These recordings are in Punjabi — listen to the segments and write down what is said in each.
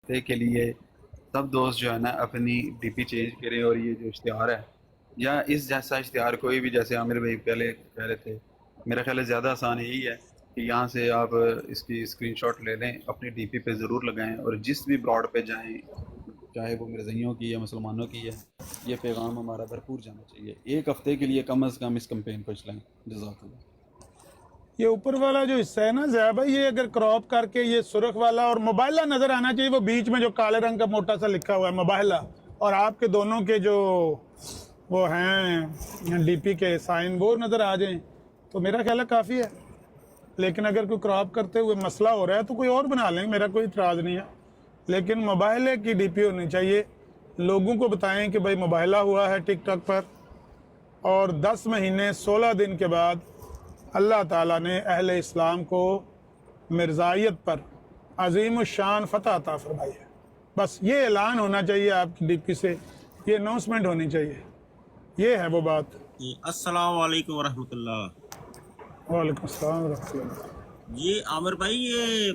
ہفتے کے لیے سب دوست جو ہے نا اپنی ڈی پی چینج کریں، اور یہ جو اشتہار ہے یا اس جیسا اشتہار کوئی بھی، جیسے عامر بھائی پہلے کہہ رہے تھے، میرا خیال ہے زیادہ آسان یہی ہے کہ یہاں سے آپ اس کی اسکرین شاٹ لے لیں، اپنی ڈی پی پہ ضرور لگائیں، اور جس بھی براڈ پہ جائیں، چاہے وہ مرزائیوں کی یا مسلمانوں کی ہے، یہ پیغام ہمارا بھرپور جانا چاہیے۔ ایک ہفتے کے لیے کم از کم اس کمپین کو چلائیں۔ جزاک اللہ۔ یہ اوپر والا جو حصہ ہے نا ضیاء بھائی، یہ اگر کراپ کر کے یہ سرخ والا اور مباہلہ نظر آنا چاہیے، وہ بیچ میں جو کالے رنگ کا موٹا سا لکھا ہوا ہے مباہلہ، اور آپ کے دونوں کے جو وہ ہیں ڈی پی کے سائن وہ نظر آ جائیں تو میرا خیال ہے کافی ہے۔ لیکن اگر کوئی کراپ کرتے ہوئے مسئلہ ہو رہا ہے تو کوئی اور بنا لیں، میرا کوئی اعتراض نہیں ہے، لیکن مباہلے کی ڈی پی ہونی چاہیے۔ لوگوں کو بتائیں کہ بھائی مباہلہ ہوا ہے ٹک ٹاک پر، اور 10 مہینے 16 دن کے بعد اللہ تعالیٰ نے اہل اسلام کو مرزائیت پر عظیم الشان فتح عطا فرمائی ہے۔ بس یہ اعلان ہونا چاہیے آپ کی ڈی پی سے، یہ اناؤنسمنٹ ہونی چاہیے، یہ ہے وہ بات۔ جی السلام علیکم ورحمۃ اللہ۔ وعلیکم السلام ورحمۃ اللہ۔ جی عامر بھائی، یہ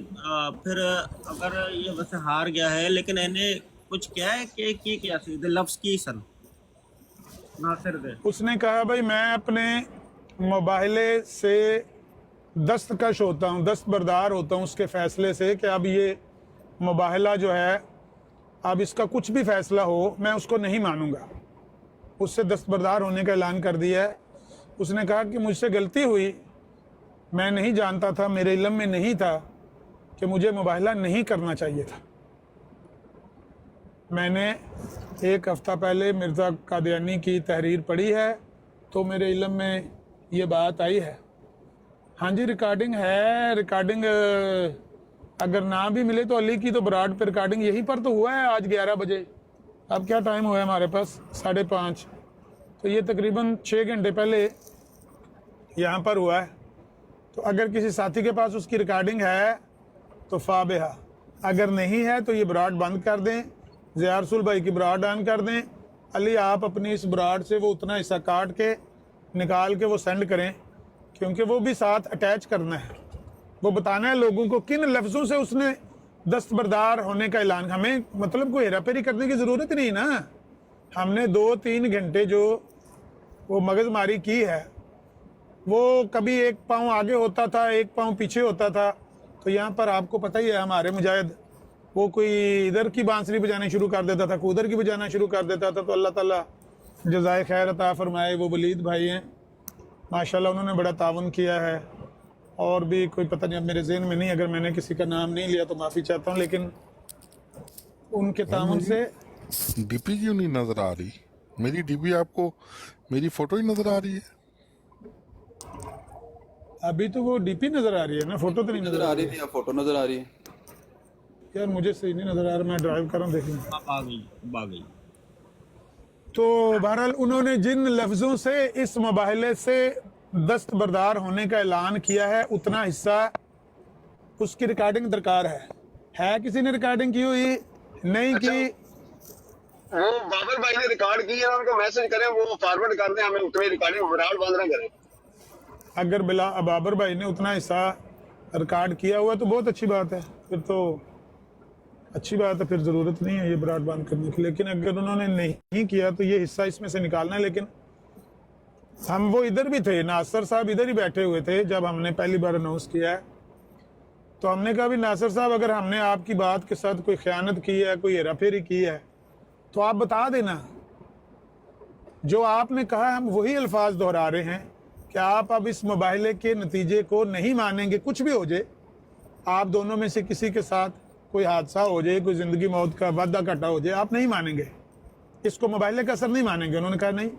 پھر اگر یہ ویسے ہار گیا ہے لیکن انہیں کچھ کیا ہے کہ کیا سیدھے لفظ کی سن ناصر دے؟ اس نے کہا بھائی میں اپنے مباہلے سے دستکش ہوتا ہوں، دستبردار ہوتا ہوں اس کے فیصلے سے کہ اب یہ مباہلہ جو ہے، اب اس کا کچھ بھی فیصلہ ہو میں اس کو نہیں مانوں گا۔ اس سے دستبردار ہونے کا اعلان کر دیا ہے۔ اس نے کہا کہ مجھ سے غلطی ہوئی، میں نہیں جانتا تھا، میرے علم میں نہیں تھا کہ مجھے مباہلہ نہیں کرنا چاہیے تھا۔ میں نے ایک ہفتہ پہلے مرزا قادیانی کی تحریر پڑھی ہے تو میرے علم میں یہ بات آئی ہے۔ ہاں جی ریکارڈنگ ہے، ریکارڈنگ اگر نہ بھی ملے تو علی کی تو براڈ پہ ریکارڈنگ یہیں پر تو ہوا ہے آج 11 بجے۔ اب کیا ٹائم ہوا ہے ہمارے پاس؟ 5:30، تو یہ تقریباً 6 گھنٹے پہلے یہاں پر ہوا ہے۔ تو اگر کسی ساتھی کے پاس اس کی ریکارڈنگ ہے تو فابہا، اگر نہیں ہے تو یہ براڈ بند کر دیں، ضیاء رسول بھائی کی براڈ آن کر دیں۔ علی آپ اپنی اس براڈ سے وہ اتنا حصہ کاٹ کے نکال کے وہ سینڈ کریں، کیونکہ وہ بھی ساتھ اٹیچ کرنا ہے، وہ بتانا ہے لوگوں کو کن لفظوں سے اس نے دستبردار ہونے کا اعلان۔ ہمیں مطلب کوئی ہیرا پھیری کرنے کی ضرورت نہیں نا، ہم نے 2-3 گھنٹے جو وہ مغز ماری کی ہے، وہ کبھی ایک پاؤں آگے ہوتا تھا ایک پاؤں پیچھے ہوتا تھا۔ تو یہاں پر آپ کو پتہ ہی ہے ہمارے مجاہد، وہ کوئی ادھر کی بانسری بجانے شروع کر دیتا تھا، کوئی ادھر کی بجانا شروع کر دیتا تھا۔ تو اللہ تعالیٰ جزائے خیر عطا فرمائے، وہ ولید بھائی ہیں ماشاءاللہ، انہوں نے بڑا تعاون کیا ہے، اور بھی کوئی پتہ نہیں اب میرے ذہن میں نہیں، اگر میں نے کسی کا نام نہیں لیا تو معافی چاہتا ہوں، لیکن ان کے تعاون سے۔ ڈی پی کیوں نہیں نظر آ رہی؟ میری ڈی پی آپ کو میری فوٹو ہی نظر آ رہی ہے؟ ابھی تو وہ ڈی پی نظر آ رہی ہے نا، فوٹو تو نہیں نظر آ رہی تھی، اب فوٹو نظر آ رہی ہے۔ یار مجھے صحیح نہیں نظر آ رہا، میں ڈرائیو کر رہا ہوں، دیکھ لیں۔ اب آ گئی، اب آ گئی۔ تو بہرحال انہوں نے جن لفظوں سے اس مباہلے سے دستبردار ہونے کا اعلان کیا ہے، اتنا حصہ اس کی ریکارڈنگ درکار ہے کسی نے ریکارڈنگ کی ہوئی؟ نہیں اچھا، کی؟ وہ بابر بھائی نے ریکارڈ کی ہے، ان کو میسج کریں، وہ فارورڈ کر دیں ہمیں، اتنی ریکارڈنگ براڈ بند نہ کریں۔ اگر بلا بابر بھائی نے اتنا حصہ ریکارڈ کیا ہوا تو بہت اچھی بات ہے، پھر تو اچھی بات ہے، پھر ضرورت نہیں ہے یہ براڈ بند کرنے کی۔ لیکن اگر انہوں نے نہیں کیا تو یہ حصہ اس میں سے نکالنا ہے۔ لیکن ہم وہ ادھر بھی تھے، ناصر صاحب ادھر ہی بیٹھے ہوئے تھے جب ہم نے پہلی بار اناؤنس کیا ہے، تو ہم نے کہا بھی ناصر صاحب اگر ہم نے آپ کی بات کے ساتھ کوئی خیانت کی ہے، کوئی ہیرا پھیری کی ہے تو آپ بتا دینا۔ جو آپ نے کہا ہم وہی الفاظ دہرا رہے ہیں کہ آپ اب اس مباہلے کے نتیجے کو نہیں مانیں گے، کچھ بھی ہو جائے، آپ دونوں میں سے کسی کے ساتھ کوئی حادثہ ہو جائے، کوئی زندگی موت کا وعدہ کٹا ہو جائے، آپ نہیں مانیں گے، اس کو مباہلے کا اثر نہیں مانیں گے۔ انہوں نے کہا نہیں،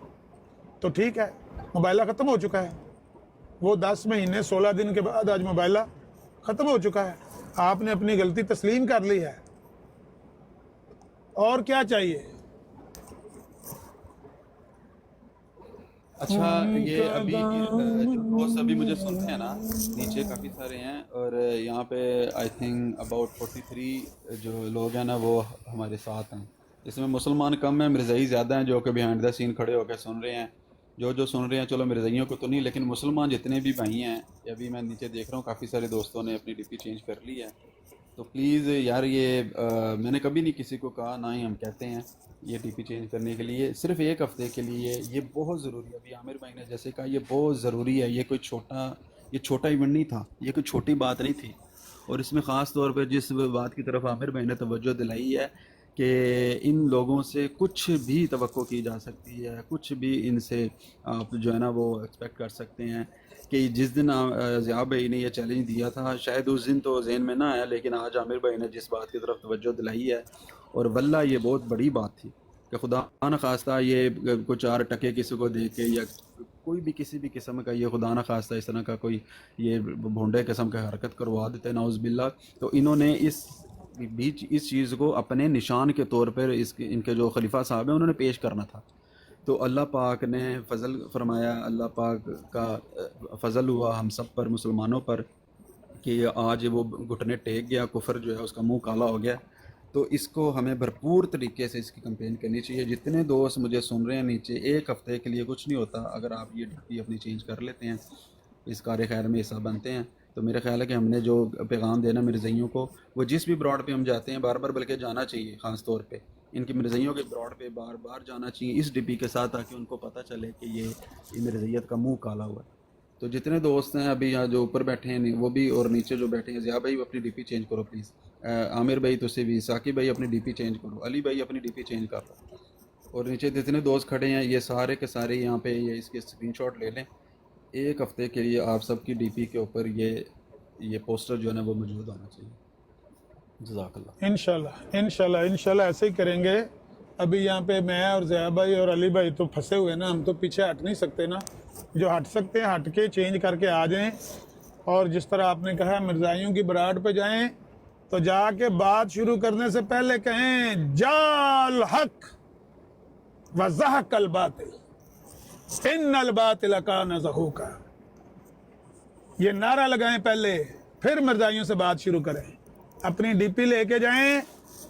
تو ٹھیک ہے، مباہلہ ختم ہو چکا ہے، وہ 10 مہینے 16 دن کے بعد آج مباہلہ ختم ہو چکا ہے، آپ نے اپنی غلطی تسلیم کر لی ہے، اور کیا چاہیے؟ اچھا، یہ ابھی جو دوست ابھی مجھے سنتے ہیں نا، نیچے کافی سارے ہیں، اور یہاں پہ آئی تھنک اباؤٹ 43 جو لوگ ہیں نا وہ ہمارے ساتھ ہیں۔ اس میں مسلمان کم ہیں، مرزائی زیادہ ہیں جو کہ بیہائنڈ دا سین کھڑے ہو کے سن رہے ہیں۔ جو سن رہے ہیں، چلو مرزائیوں کو تو نہیں، لیکن مسلمان جتنے بھی بھائی ہیں، ابھی میں نیچے دیکھ رہا ہوں کافی سارے دوستوں نے اپنی ڈی پی چینج کر لی ہے۔ تو پلیز یار یہ میں نے کبھی نہیں کسی کو کہا، نہ ہی ہم کہتے ہیں یہ ڈی پی چینج کرنے کے لیے، صرف ایک ہفتے کے لیے یہ بہت ضروری ہے۔ ابھی عامر بھائی نے جیسے کہا یہ بہت ضروری ہے، یہ کوئی چھوٹا ایونٹ نہیں تھا، یہ کوئی چھوٹی بات نہیں تھی۔ اور اس میں خاص طور پہ جس بات کی طرف عامر بھائی نے توجہ دلائی ہے کہ ان لوگوں سے کچھ بھی توقع کی جا سکتی ہے، کچھ بھی ان سے آپ جو ہے نا وہ ایکسپیکٹ کر سکتے ہیں کہ جس دن ضیاء بھائی نے یہ چیلنج دیا تھا شاید اس دن تو ذہن میں نہ آیا، لیکن آج عامر بھائی نے جس بات کی طرف توجہ دلائی ہے، اور واللہ یہ بہت بڑی بات تھی کہ خدا نخواستہ یہ کچھ 4 ٹکے کسی کو دے کے یا کوئی بھی کسی بھی قسم کا یہ خدا نخواستہ اس طرح کا کوئی یہ بھونڈے قسم کا حرکت کروا دیتے نعوذ باللہ، تو انہوں نے اس چیز کو اپنے نشان کے طور پر ان کے جو خلیفہ صاحب ہیں انہوں نے پیش کرنا تھا۔ تو اللہ پاک نے فضل فرمایا، اللہ پاک کا فضل ہوا ہم سب پر، مسلمانوں پر، کہ آج وہ گھٹنے ٹیک گیا، کفر جو ہے اس کا منہ کالا ہو گیا۔ تو اس کو ہمیں بھرپور طریقے سے اس کی کمپین کرنی چاہیے۔ جتنے دوست مجھے سن رہے ہیں نیچے، ایک ہفتے کے لیے کچھ نہیں ہوتا اگر آپ یہ ڈیوٹی اپنی چینج کر لیتے ہیں، اس کار خیر میں حصہ بنتے ہیں، تو میرا خیال ہے کہ ہم نے جو پیغام دینا مرزائیوں کو، وہ جس بھی براڈ پہ ہم جاتے ہیں بار بار بلکہ جانا چاہیے، خاص طور پہ ان کی مرزائیوں کے براڈ پہ بار بار جانا چاہیے اس ڈی پی کے ساتھ، تاکہ ان کو پتہ چلے کہ یہ مرزائیت کا منہ کالا ہوا ہے۔ تو جتنے دوست ہیں ابھی یہاں جو اوپر بیٹھے ہیں وہ بھی، اور نیچے جو بیٹھے ہیں، ضیاء بھائی اپنی ڈی پی چینج کرو پلیز، عامر بھائی تسی بھی، ثاقب بھائی اپنی ڈی پی چینج کرو، علی بھائی اپنی ڈی پی چینج کر لو، اور نیچے جتنے دوست کھڑے ہیں یہ سارے کے سارے یہاں پہ یہ اس کے اسکرین شاٹ لے لیں۔ ایک ہفتے کے لیے آپ سب کی ڈی پی کے اوپر یہ پوسٹر جو ہے نا وہ موجود ہونا چاہیے۔ جزاک اللہ۔ انشاءاللہ ایسے ہی کریں گے۔ ابھی یہاں پہ میں اور ضیاء بھائی اور علی بھائی تو پھنسے ہوئے نا، ہم تو پیچھے ہٹ نہیں سکتے نا، جو ہٹ سکتے ہیں ہٹ کے چینج کر کے آ جائیں، اور جس طرح آپ نے کہا مرزائیوں کی براڈ پہ جائیں تو جا کے بات شروع کرنے سے پہلے کہیں جاء الحق وزهق الباطل ان الباطل کان زہوقا، یہ نعرہ لگائیں پہلے، پھر مرزائیوں سے بات شروع کریں، اپنی ڈی پی لے کے جائیں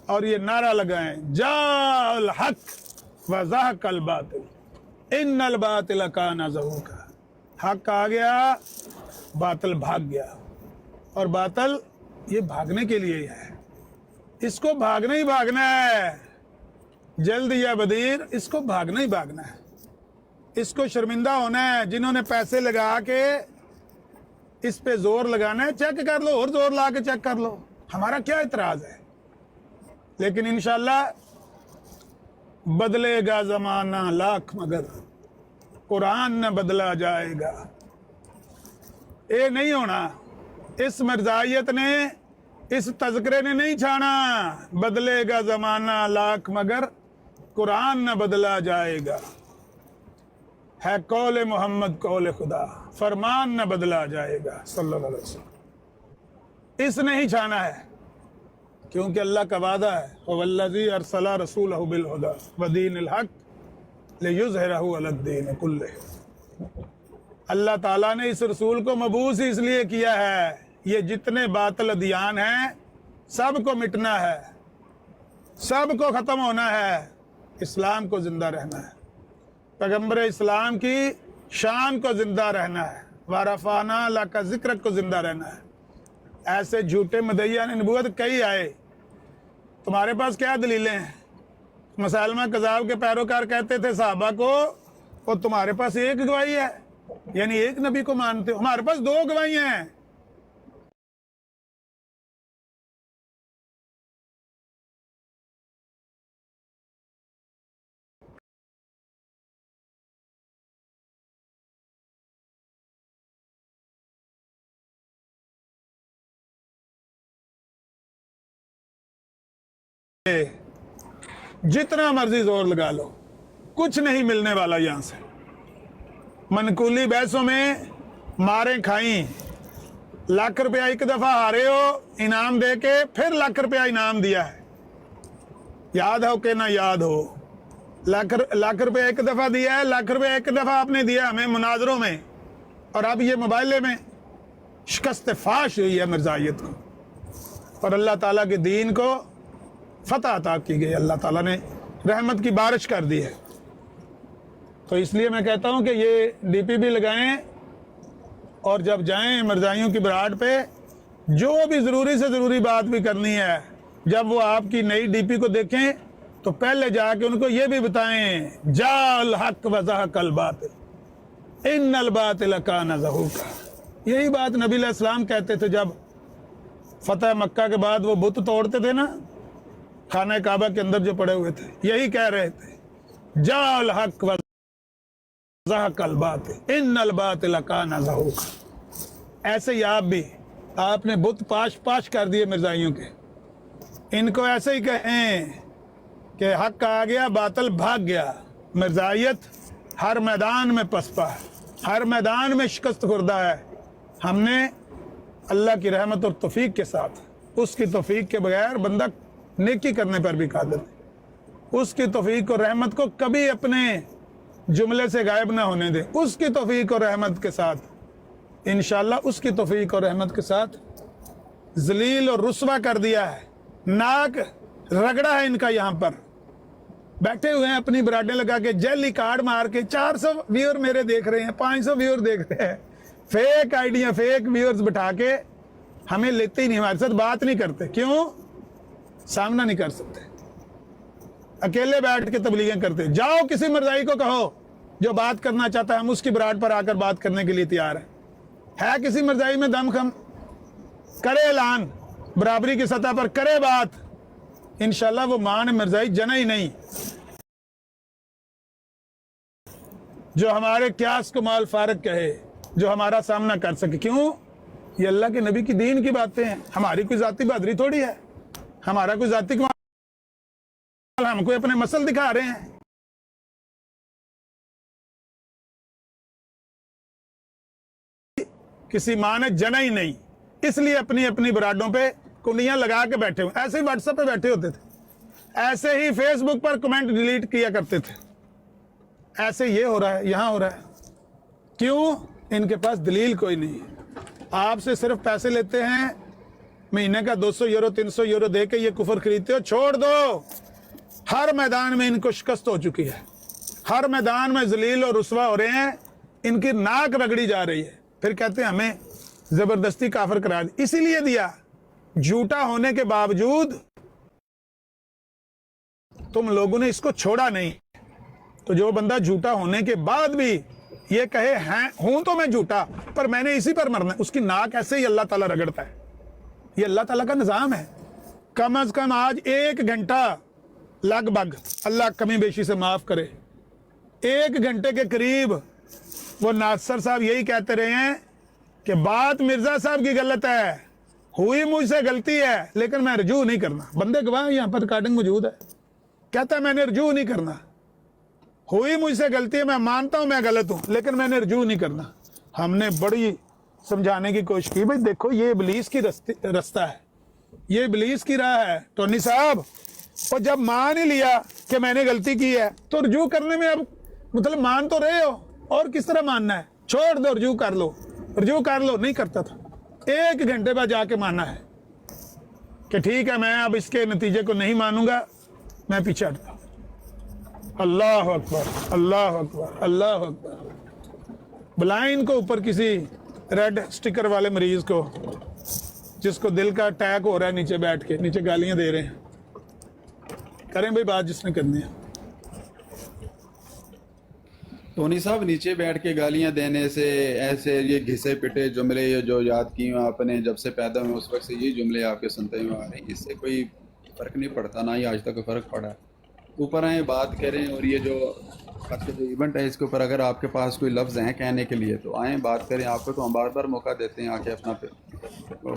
اور یہ نعرہ لگائیں جاء الحق وزهق الباطل ان الباطل کان زہوقا، حق آ گیا باطل بھاگ گیا، اور باطل یہ بھاگنے کے لیے ہی ہے، اس کو بھاگنا ہی بھاگنا ہے، جلد یا بدیر اس کو بھاگنا ہی بھاگنا ہے، اس کو شرمندہ ہونا ہے۔ جنہوں نے پیسے لگا کے اس پہ زور لگانا ہے، چیک کر لو، اور زور لا کے چیک کر لو، ہمارا کیا اعتراض ہے؟ لیکن انشاءاللہ بدلے گا زمانہ لاکھ مگر قرآن نہ بدلا جائے گا۔ یہ نہیں ہونا، اس مرزائیت نے، اس تذکرے نے نہیں چھانا، بدلے گا زمانہ لاکھ مگر قرآن نہ بدلا جائے گا، ہے قول محمد قول خدا، فرمان نہ بدلا جائے گا صلی اللہ علیہ وسلم۔ اس نے ہی چھانا ہے، کیونکہ اللہ کا وعدہ ہے وَوَالَّذِي أَرْسَلَ رَسُولَهُ بِالْهُدَى وَدِينِ الْحَقِّ لِيُظْهِرَهُ عَلَى الدِّينِ كُلِّهِ۔ اللہ تعالیٰ نے اس رسول کو مبعوث اس لیے کیا ہے، یہ جتنے باطل ادیان ہیں سب کو مٹنا ہے، سب کو ختم ہونا ہے، اسلام کو زندہ رہنا ہے، پیغمبر اسلام کی شان کو زندہ رہنا ہے، وَرَفَعْنَا لَكَ ذِكْرَكَ کو زندہ رہنا ہے۔ ایسے جھوٹے مدعیان نبوت کئی آئے، تمہارے پاس کیا دلیلیں ہیں؟ مسالمہ کذاب کے پیروکار کہتے تھے صحابہ کو، اور تمہارے پاس ایک گواہی ہے، یعنی ایک نبی کو مانتے ہو، ہمارے پاس 2 گواہیاں ہیں۔ جتنا مرضی زور لگا لو کچھ نہیں ملنے والا یہاں سے۔ منقولی بحثوں میں ماریں کھائیں، لاکھ روپیہ ایک دفعہ ہارے ہو انعام دے کے، پھر لاکھ روپیہ انعام دیا ہے، یاد ہو کہ نہ یاد ہو، لاکھ روپیہ ایک دفعہ دیا ہے، لاکھ روپیہ ایک دفعہ آپ نے دیا ہمیں مناظروں میں، اور اب یہ موبائلے میں شکست فاش ہوئی ہے مرزائیت کو، اور اللہ تعالیٰ کے دین کو فتح عطا کی گئی، اللہ تعالیٰ نے رحمت کی بارش کر دی ہے۔ تو اس لیے میں کہتا ہوں کہ یہ ڈی پی بھی لگائیں، اور جب جائیں مرزائیوں کی براڈ پہ जो भी ज़रूरी से ज़रूरी बात भी करनी है, जब वो आपकी नई डीपी को देखें तो पहले जाके उनको ये भी बताएं, जाल हक वज़हकल बातिल इन्नल बातिल कान ज़हूका। यही बात नबी अलैहिस्सलाम कहते थे जब फतह मक्का के बाद वो बुत तोड़ते थे ना, खाना काबा के अंदर जो पड़े हुए थे, यही कह रहे थे, जाल हक वज़हकल बातिल इन्नल बातिल कान ज़हूका। ऐसे ही आप भी, आपने बुत पाश पाश कर दिए मिर्जाइयों के, इनको ऐसे ही कहें कि हक आ गया बातिल भाग गया। मिर्जाइयत हर मैदान में पसपा है, हर मैदान में शिकस्त खुर्दा है। हमने अल्लाह की रहमत और तौफीक के साथ, उसकी तौफीक के बगैर बंदा नेकी करने पर भी कादिर है। उसकी तौफीक और रहमत को कभी अपने जुमले से गायब ना होने दें। उसकी तौफीक और रहमत के साथ इंशाअल्लाह, उसकी तौफीक और रहमत के साथ जलील और रुस्वा कर दिया है, नाक रगड़ा है इनका। यहाँ पर बैठे हुए हैं अपनी बराडें लगा के, जेली कार्ड मार के, 400 व्यूअर मेरे देख रहे हैं, 500 व्यूअर देख रहे हैं, फेक आइडिया, फेक व्यूअर्स बिठा के हमें लेते ही नहीं, हमारे साथ बात नहीं करते। क्यों? सामना नहीं कर सकते, अकेले बैठ के तबलीगें करते। जाओ किसी मर्जाई को कहो जो बात करना चाहता है, हम उसकी बराड पर आकर बात करने के लिए तैयार है किसी मर्जाई में दमखम, करे ऐलान, बराबरी की सतह पर करे बात, इंशाल्लाह वो मान मिर्जाई जना ही नहीं जो हमारे क्यास को माल फारक कहे, जो हमारा सामना कर सके। क्यों? ये अल्लाह के नबी की दीन की बातें हैं, हमारी कोई जाती बहादुरी थोड़ी है, हमारा कोई जाती कमाल, हम कोई अपने मसल दिखा रहे हैं। किसी माँ ने जना ही नहीं, इसलिए अपनी अपनी बराडों पे कुंडियां लगा के बैठे हुए। ऐसे ही व्हाट्सएप पे बैठे होते थे, ऐसे ही फेसबुक पर कमेंट डिलीट किया करते थे। ऐसे ये हो रहा है, यहाँ हो रहा है। क्यों? इनके पास दलील कोई नहीं है, आपसे सिर्फ पैसे लेते हैं, महीने का 200 यूरो 300 यूरो दे के ये कुफर खरीदते हो। छोड़ दो, हर मैदान में इनको शिकस्त हो चुकी है, हर मैदान में जलील और रुस्वा हो रहे हैं, इनकी नाक रगड़ी जा रही है। फिर कहते हैं हमें जबरदस्ती काफिर करा दिया। इसीलिए दिया, झूठा होने के बावजूद तुम लोगों ने इसको छोड़ा नहीं। तो जो बंदा झूठा होने के बाद भी ये कहे हैं हूं तो मैं झूठा, पर मैंने इसी पर मरना है, उसकी नाक ऐसे ही अल्लाह ताला रगड़ता है। ये अल्लाह ताला का निज़ाम है। कम अज कम आज 1 घंटा लगभग, अल्लाह कमी बेशी से माफ करे, 1 घंटे के करीब वो नासर साहब यही कहते रहे हैं कि बात मिर्जा साहब की गलत है, हुई मुझसे गलती है, लेकिन मैं रजू नहीं करना। बंदे गवाह यहाँ पर रिकॉर्डिंग मौजूद है, कहता है मैंने रजू नहीं करना, हुई मुझसे गलती है, मैं मानता हूं मैं गलत हूं, लेकिन मैंने रजू नहीं करना। हमने बड़ी समझाने की कोशिश की, भाई देखो ये इबलीस की रास्ता है, ये इबलीस की राह है टोनी साहब। और जब मान ही लिया कि मैंने गलती की है तो रजू करने में अब मतलब मान तो रहे हो, और किस तरह मानना है? छोड़ दो, रजू कर लो, रजू कर लो। नहीं करता था, 1 घंटे बाद जाके माना है कि ठीक है मैं अब इसके नतीजे को नहीं मानूंगा, मैं पीछे हटता। अल्लाह अकबर, अल्लाह अकबर, अल्लाह अकबर। बुलाएं इनको ऊपर, किसी रेड स्टिकर वाले मरीज को जिसको दिल का अटैक हो रहा है, नीचे बैठ के नीचे गालियां दे रहे हैं। करें भाई बात जिसने करनी है। टोनी साहब, नीचे बैठ के गालियां देने से, ऐसे ये घिसे पिटे जुमले ये जो याद किए आपने जब से पैदा हुए उस वक्त से ये जुमले आपके सुनते हुए आ रहे हैं, इससे कोई फ़र्क नहीं पड़ता, ना ही आज तक कोई फ़र्क पड़ा। ऊपर आए बात करें, और ये जो आज का जो इवेंट है इसके ऊपर अगर आपके पास कोई लफ्ज़ हैं कहने के लिए तो आएँ बात करें। आपको तो हम बार बार मौका देते हैं आके अपना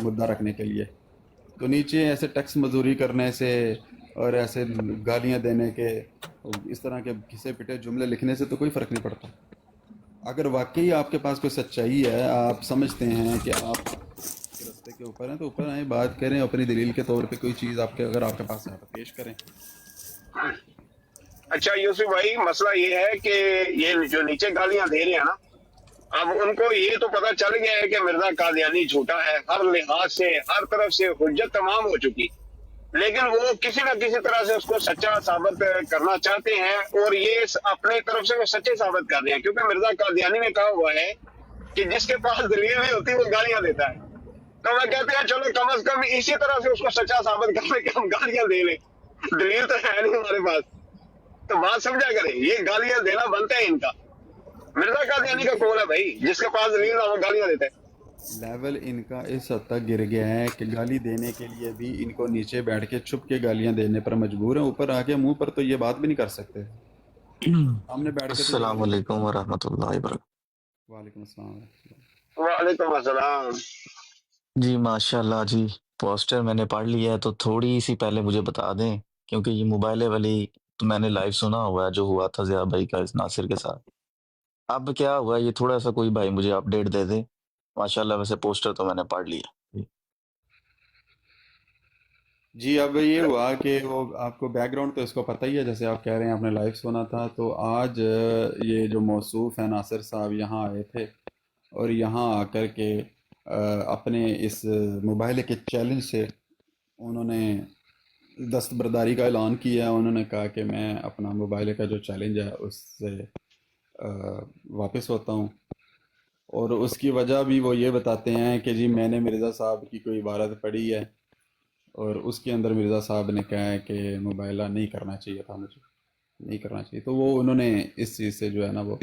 मुद्दा रखने के लिए। तो नीचे ऐसे टैक्स मजदूरी करने से और ऐसे गालियां देने के, इस तरह के घिसे पिटे जुमले लिखने से तो कोई फ़र्क नहीं पड़ता। अगर वाकई आपके पास कोई सच्चाई है, आप समझते हैं कि आप रास्ते के ऊपर हैं, तो ऊपर आए बात करें, अपनी दलील के तौर पे कोई चीज़ आपके अगर आपके पास है तो पेश करें। अच्छा यूसुफ भाई, मसला ये है कि ये जो नीचे गालियां दे रहे हैं ना, अब उनको ये तो पता चल गया है कि मिर्जा कादियानी झूठा है, हर लिहाज से हर तरफ से हुज्जत तमाम हो चुकी, लेकिन वो किसी न किसी तरह से उसको सच्चा साबित करना चाहते हैं, और ये अपने तरफ से वो सच्चे साबित कर रहे हैं। क्योंकि मिर्जा कादियानी ने कहा हुआ है कि जिसके पास दलील नहीं होती वो गालियां देता है। तो मैं कहते हैं चलो कम से कम इसी तरह से उसको सच्चा साबित कर ले कि हम गालियां दे लें, दलील तो है नहीं हमारे पास। तो बात समझा करें, ये गालियां देना बनता है इनका। मिर्जा कादियानी का कौन है भाई जिसके पास दलील ना हो गालियां देते हैं? लेवल इनका इस हद तक गिर गया है कि गाली देने के लिए भी इनको नीचे बैठ के छुप के गालियां देने पर मजबूर हैं, ऊपर आके मुंह पर तो ये बात भी नहीं कर सकते, सामने बैठ के तो अस्सलाम वालेकुम वरहमतुल्लाहि वबरकातुहू। वालेकुम अस्सलाम। वालेकुम अस्सलाम। जी माशाल्लाह जी, पोस्टर मैंने पढ़ लिया है, तो थोड़ी सी पहले मुझे बता दें, क्योंकि ये मोबाइल वाली तो मैंने लाइव सुना हुआ है जो हुआ था ज़िया भाई का इस नासिर के साथ। अब क्या हुआ ये थोड़ा सा कोई भाई मुझे अपडेट दे दे। माशाल्लाह वैसे पोस्टर तो मैंने पढ़ लिया। जी। जी अब ये हुआ कि वो आपको बैकग्राउंड तो इसको पता ही है, जैसे आप कह रहे हैं आपने लाइव सुना था, तो आज ये जो मौसूफ है नासिर साहब यहाँ आए थे और यहाँ आकर के अपने इस मोबाइल के चैलेंज से उन्होंने दस्तबरदारी का ऐलान किया है। उन्होंने कहा कि मैं अपना मोबाइल का जो चैलेंज है उससे वापस होता हूँ, और उसकी वजह भी वो ये बताते हैं कि जी मैंने मिर्ज़ा साहब की कोई इबारत पढ़ी है और उसके अंदर मिर्ज़ा साहब ने कहा है कि मुबाइला नहीं करना चाहिए था, मुझे नहीं करना चाहिए। तो वो उन्होंने इस चीज़ से जो है ना वो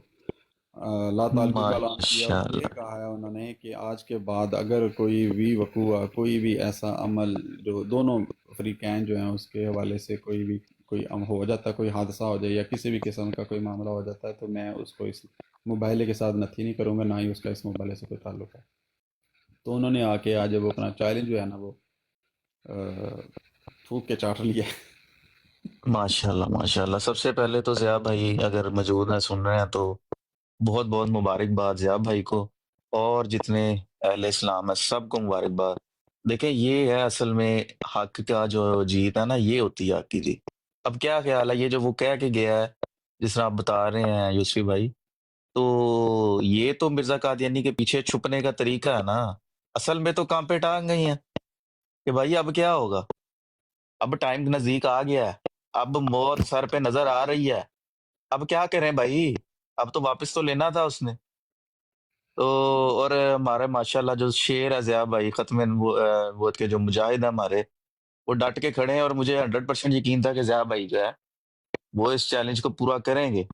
अल्लाह ताला का कलाम किया और ये माशाल्लाह। कहा है उन्होंने कि आज के बाद अगर कोई भी वकूआ, कोई भी ऐसा अमल जो दोनों फरीकैन जो हैं उसके हवाले से कोई भी कोई हो जाता है, कोई हादसा हो जाए या किसी भी किस्म का कोई मामला हो जाता है, तो मैं उसको इस मोबाइल के साथ नथी नहीं करूँगा, ना ही उसका इस मोबाइल से कोई ताल्लुक है। तो उन्होंने आके आज वो अपना चैलेंज जो है ना वो फूक के चाट लिया। माशाल्लाह माशाल्लाह। सबसे पहले तो ज़िया भाई अगर मौजूद हैं सुन रहे हैं तो बहुत बहुत मुबारकबाद ज़िया भाई को, और जितने अहले इस्लाम है सबको मुबारकबाद। देखें ये है असल में हक का जो जीत है ना, ये होती है हक की जीत। अब क्या ख्याल है ये जो वो कह के गया है जिस तरह आप बता रहे हैं यूसुफ भाई, तो ये तो मिर्जा कादियानी के पीछे छुपने का तरीका है ना। असल में तो कांपे टांग गई हैं कि भाई अब क्या होगा, अब टाइम नजदीक आ गया है, अब मौत सर पे नजर आ रही है, अब क्या करें भाई, अब तो वापस तो लेना था उसने। तो और हमारे माशाल्लाह जो शेर है ज़िया भाई खत्म नबूवत के जो मुजाहिद है हमारे, वो डट के खड़े हैं, और मुझे 100% यकीन था कि ज़िया भाई जो है वो इस चैलेंज को पूरा करेंगे।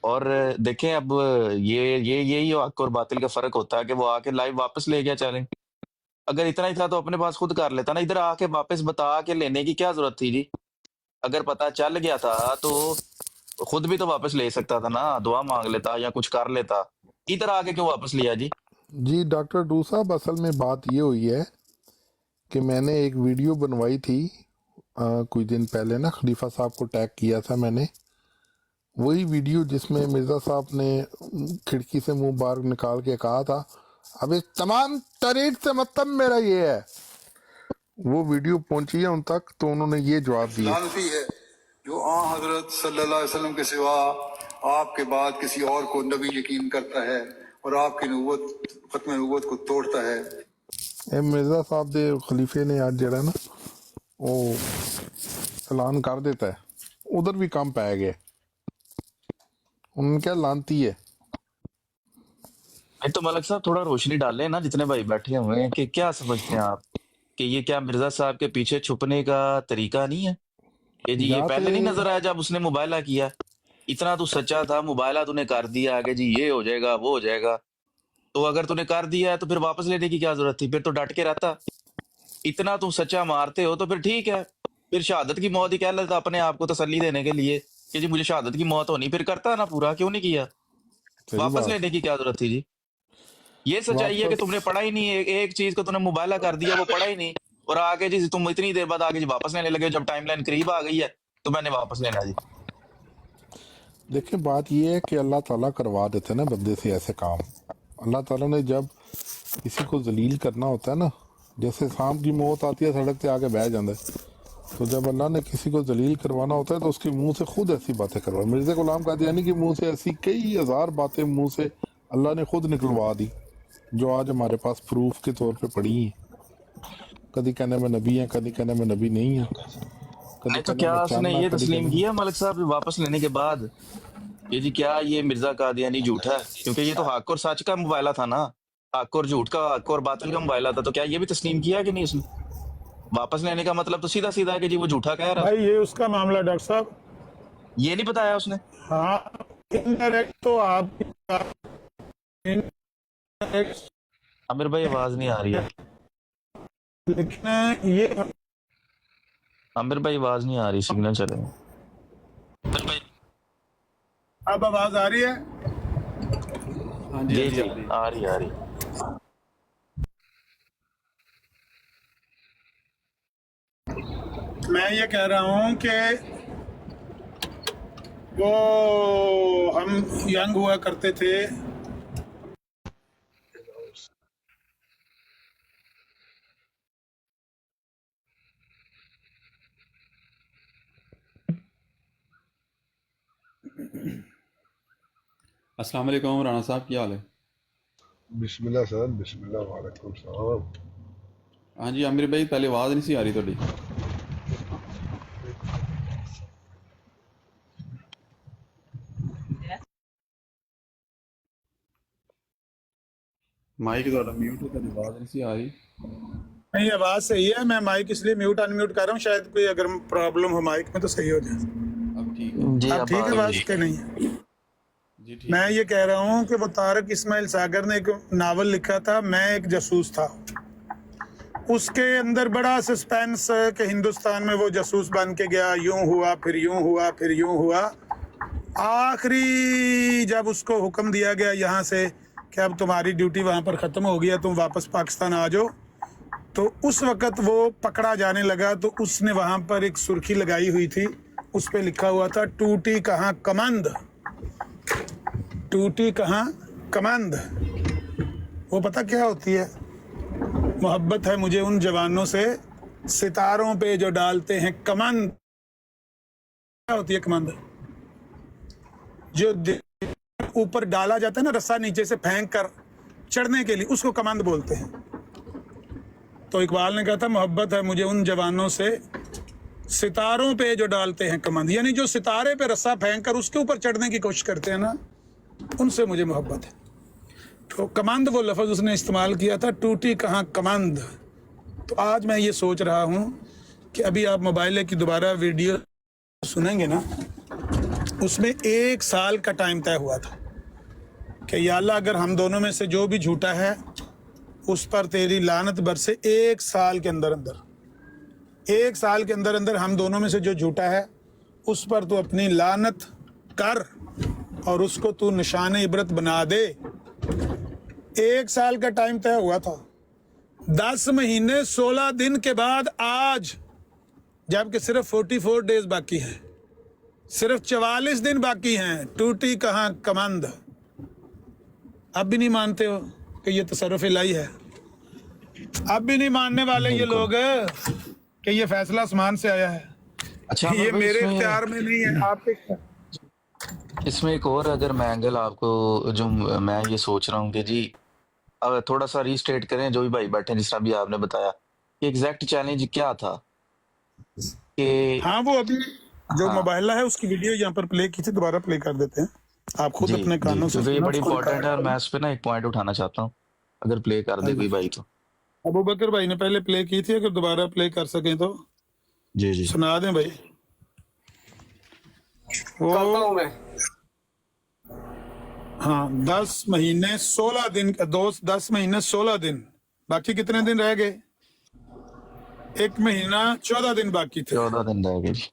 और देखें अब ये यही हक और बातिल का फर्क होता है कि वो आके लाइव वापस ले गया चैलेंज। अगर इतना ही था तो अपने पास खुद कर लेता ना, इधर आके वापस बता के लेने की क्या जरूरत थी जी। अगर पता चल गया था तो खुद भी तो वापस ले सकता था ना, दुआ मांग लेता या कुछ कर लेता, इधर आके क्यों वापस लिया जी। जी डॉक्टर डू साहब, असल में बात ये हुई है कि मैंने एक वीडियो बनवाई थी कुछ दिन पहले ना, खलीफा साहब को टैग किया था मैंने, वही वीडियो जिसमें मिर्ज़ा साहब ने खिड़की से मुंह बाहर निकाल के कहा था अब इस तमाम तरीक से मतलब मेरा ये है, वो वीडियो पहुंची है उन तक, तो उन्होंने ये जवाब दिया। लानती है जो आ हजरत सल्लल्लाहु अलैहि वसल्लम के सिवा आपके बाद किसी और को नबी यकीन करता है और आपकी नबूवत खत्म नबूवत को तोड़ता है। ਇਹ ਮਿਰਜ਼ਾ ਸਾਹਿਬ ਦੇ ਖਲੀਫੇ ਨੇ ਅੱਜ ਜਿਹੜਾ ਨਾ ਉਹ ਐਲਾਨ ਕਰ ਦਿੱਤਾ ਹੈ, ਉਧਰ ਵੀ ਕੰਮ ਪੈ ਗਿਆ, उन्होंने क्या लानती है। नहीं तो मलिक साहब थोड़ा रोशनी डालें ना, जितने भाई बैठे हुए हैं, कि क्या समझते हैं आप कि ये क्या मिर्जा साहब के पीछे छुपने का तरीका नहीं है कि जी ये या पहले तो नहीं नजर आया जब उसने मुबाइला किया, इतना तू सच्चा था, मुबाइला तूने कर दिया आगे जी ये हो जाएगा वो हो जाएगा, तो अगर तूने कर दिया है तो फिर वापस लेने की क्या जरूरत थी, फिर तो डट के रहता। इतना तुम सच्चा मारते हो तो फिर ठीक है, फिर शहादत की मौत ही कह लेता अपने आप को तसल्ली देने के लिए कि जी मुझे शहादत की मौत होनी, फिर करता ना पूरा, क्यों नहीं किया, सही वापस बात, लेने की क्या जरूरत थी जी। ये सच्चाई है कि वापस तुमने पढ़ा ही नहीं, एक चीज को तुमने मुबाइला कर दिया, वो पढ़ा ही नहीं, और आगे जी तुम इतनी देर बाद आगे जी वापस लेने लगे, जब टाइमलाइन करीब आ गई है तो मैंने वापस लेना जी। देखिए बात ये है कि अल्लाह ताला करवा देते हैं ना बंदे से ऐसे काम। अल्लाह ताला ने जब किसी को जलील करना होता है ना, जैसे सांप की मौत आती है सड़क पे आके बह जाता है, तो जब अल्लाह ने किसी को जलील करवाना होता है तो उसके मुंह से खुद ऐसी बातें करवा। मिर्ज़ा गुलाम कादियानी के मुंह से ऐसी कई हज़ार बातें मुंह से अल्लाह ने खुद निकलवा दी, जो आज हमारे पास प्रूफ के तौर पे पड़ी हैं। कभी कहने में नबी है, कभी कहने में नबी नहीं है, कभी नहीं तो कहने क्या में उसने चांदना, ये कभी तस्लीम कहने किया मलिक साहब वापस लेने के बाद ये जी क्या ये मिर्जा कादियानी झूठा है, क्योंकि ये तो हक और सच का मुबाइला था ना, हक और झूठ का, हक और बातिल का मोबाइल आता, तो क्या ये भी तस्लीम किया कि नहीं उसने? वापस लेने का मतलब तो सीधा सीधा है कि जी वो झूठा कह रहा था, भाई ये उसका मामला डॉक्टर साहब। ये नहीं बताया उसने। हाँ इनडायरेक्ट तो आप indirect, आमिर भाई आवाज नहीं आ रही है, लेकिन ये आमिर भाई आवाज नहीं आ रही, सिग्नल चले। अब आवाज आ रही है? हाँ जी, जी हाँ जी, जी, आ रही आ रही। मैं ये कह रहा हूँ कि वो हम यंग हुआ करते थे, अस्सलाम वालेकुम राणा साहब, क्या हाल है? बिस्मिल्लाह सर, बिस्मिल्लाह, वालेकुम सलाम। हाँ जी आमिर भाई, पहले आवाज़ नहीं सी आ रही थोड़ी। माइक थोड़ा म्यूट है, तो आवाज़ नहीं सी आ रही। नहीं आवाज सही है, मैं माइक इसलिए म्यूट अनम्यूट कर रहा हूँ, शायद कोई अगर प्रॉब्लम हो माइक में तो सही हो जाए। अब ठीक है जी अब अब ठीक आ है रही आवाज है। के नहीं? जी, ठीक। मैं ये कह रहा हूँ कि वो तारक इस्माइल सागर ने एक नावल लिखा था, मैं एक जासूस था। उसके अंदर बड़ा सस्पेंस कि हिंदुस्तान में वो जासूस बन के गया, यूं हुआ फिर यूं हुआ फिर यूं हुआ। आखिरी जब उसको हुक्म दिया गया यहाँ से कि अब तुम्हारी ड्यूटी वहाँ पर ख़त्म हो गया, तुम वापस पाकिस्तान आ जाओ, तो उस वक़्त वो पकड़ा जाने लगा। तो उसने वहाँ पर एक सुर्खी लगाई हुई थी, उस पे लिखा हुआ था टूटी कहाँ कमंद, टूटी कहाँ कमंद। वो पता क्या होती है? मोहब्बत है मुझे उन जवानों से सितारों पे जो डालते हैं कमंद। क्या होती है कमंद? जो ऊपर डाला जाता है ना रस्सा, नीचे से फेंक कर चढ़ने के लिए, उसको कमंद बोलते हैं। तो इकबाल ने कहा था मोहब्बत है मुझे उन जवानों से सितारों पे जो डालते हैं कमंद, यानी जो सितारे पे रस्सा फेंक कर उसके ऊपर चढ़ने की कोशिश करते हैं ना, उनसे मुझे मोहब्बत है। तो कमंद वो लफ्ज़ उसने इस्तेमाल किया था, टूटी कहाँ कमंद। तो आज मैं ये सोच रहा हूँ कि अभी आप मोबाइल की दोबारा वीडियो सुनेंगे ना, उसमें 1 साल का टाइम तय हुआ था कि या अल्लाह अगर हम दोनों में से जो भी झूठा है उस पर तेरी लानत बरसे। 1 साल के अंदर अंदर, 1 साल के अंदर अंदर हम दोनों में से जो झूठा है उस पर तू अपनी लानत कर और उसको तू निशान इबरत बना दे। 1 साल का टाइम तय हुआ था। 10 महीने 16 दिन के बाद आज, जबकि सिर्फ 44 डेज बाकी हैं, सिर्फ 44 दिन बाकी हैं, टूटी कहाँ कमंद। अब भी नहीं मानते हो कि ये तसर्रुफ इलाही है? अब भी नहीं मानने वाले ये लोग कि ये फैसला आसमान से आया है? अच्छा ये आमिर भाई, मेरे इख्तियार में नहीं है, आपके। इसमें एक और अगर मैं एंगल आपको जो मैं ये सोच रहा हूँ कि जी अब थोड़ा सा रीस्टेट करें, जो भी भाई बैठे जिस तरह भी आपने बताया कि एग्जैक्ट चैलेंज क्या था कि हाँ वो अभी जो हाँ मोबाइल है उसकी वीडियो यहाँ पर प्ले की थी, दोबारा प्ले कर देते हैं, आप खुद जी अपने जी, कानों से क्योंकि ये सुनो, बड़ी खुद इंपॉर्टेंट है और कहा। मैं इस पे ना एक पॉइंट उठाना चाहता हूँ, अगर प्ले कर दे कोई भाई तो। अबू बकर भाई ने पहले प्ले की थी, अगर दोबारा प्ले कर सकें तो जी जी सुना दें भाई। वो करता हूँ मैं। हाँ 10 महीने 16 दिन, दोस्त 10 महीने 16 दिन, बाकी कितने दिन रह गए? 1 महीना 14 दिन बाकी थे। 14 दिन रह गए जी।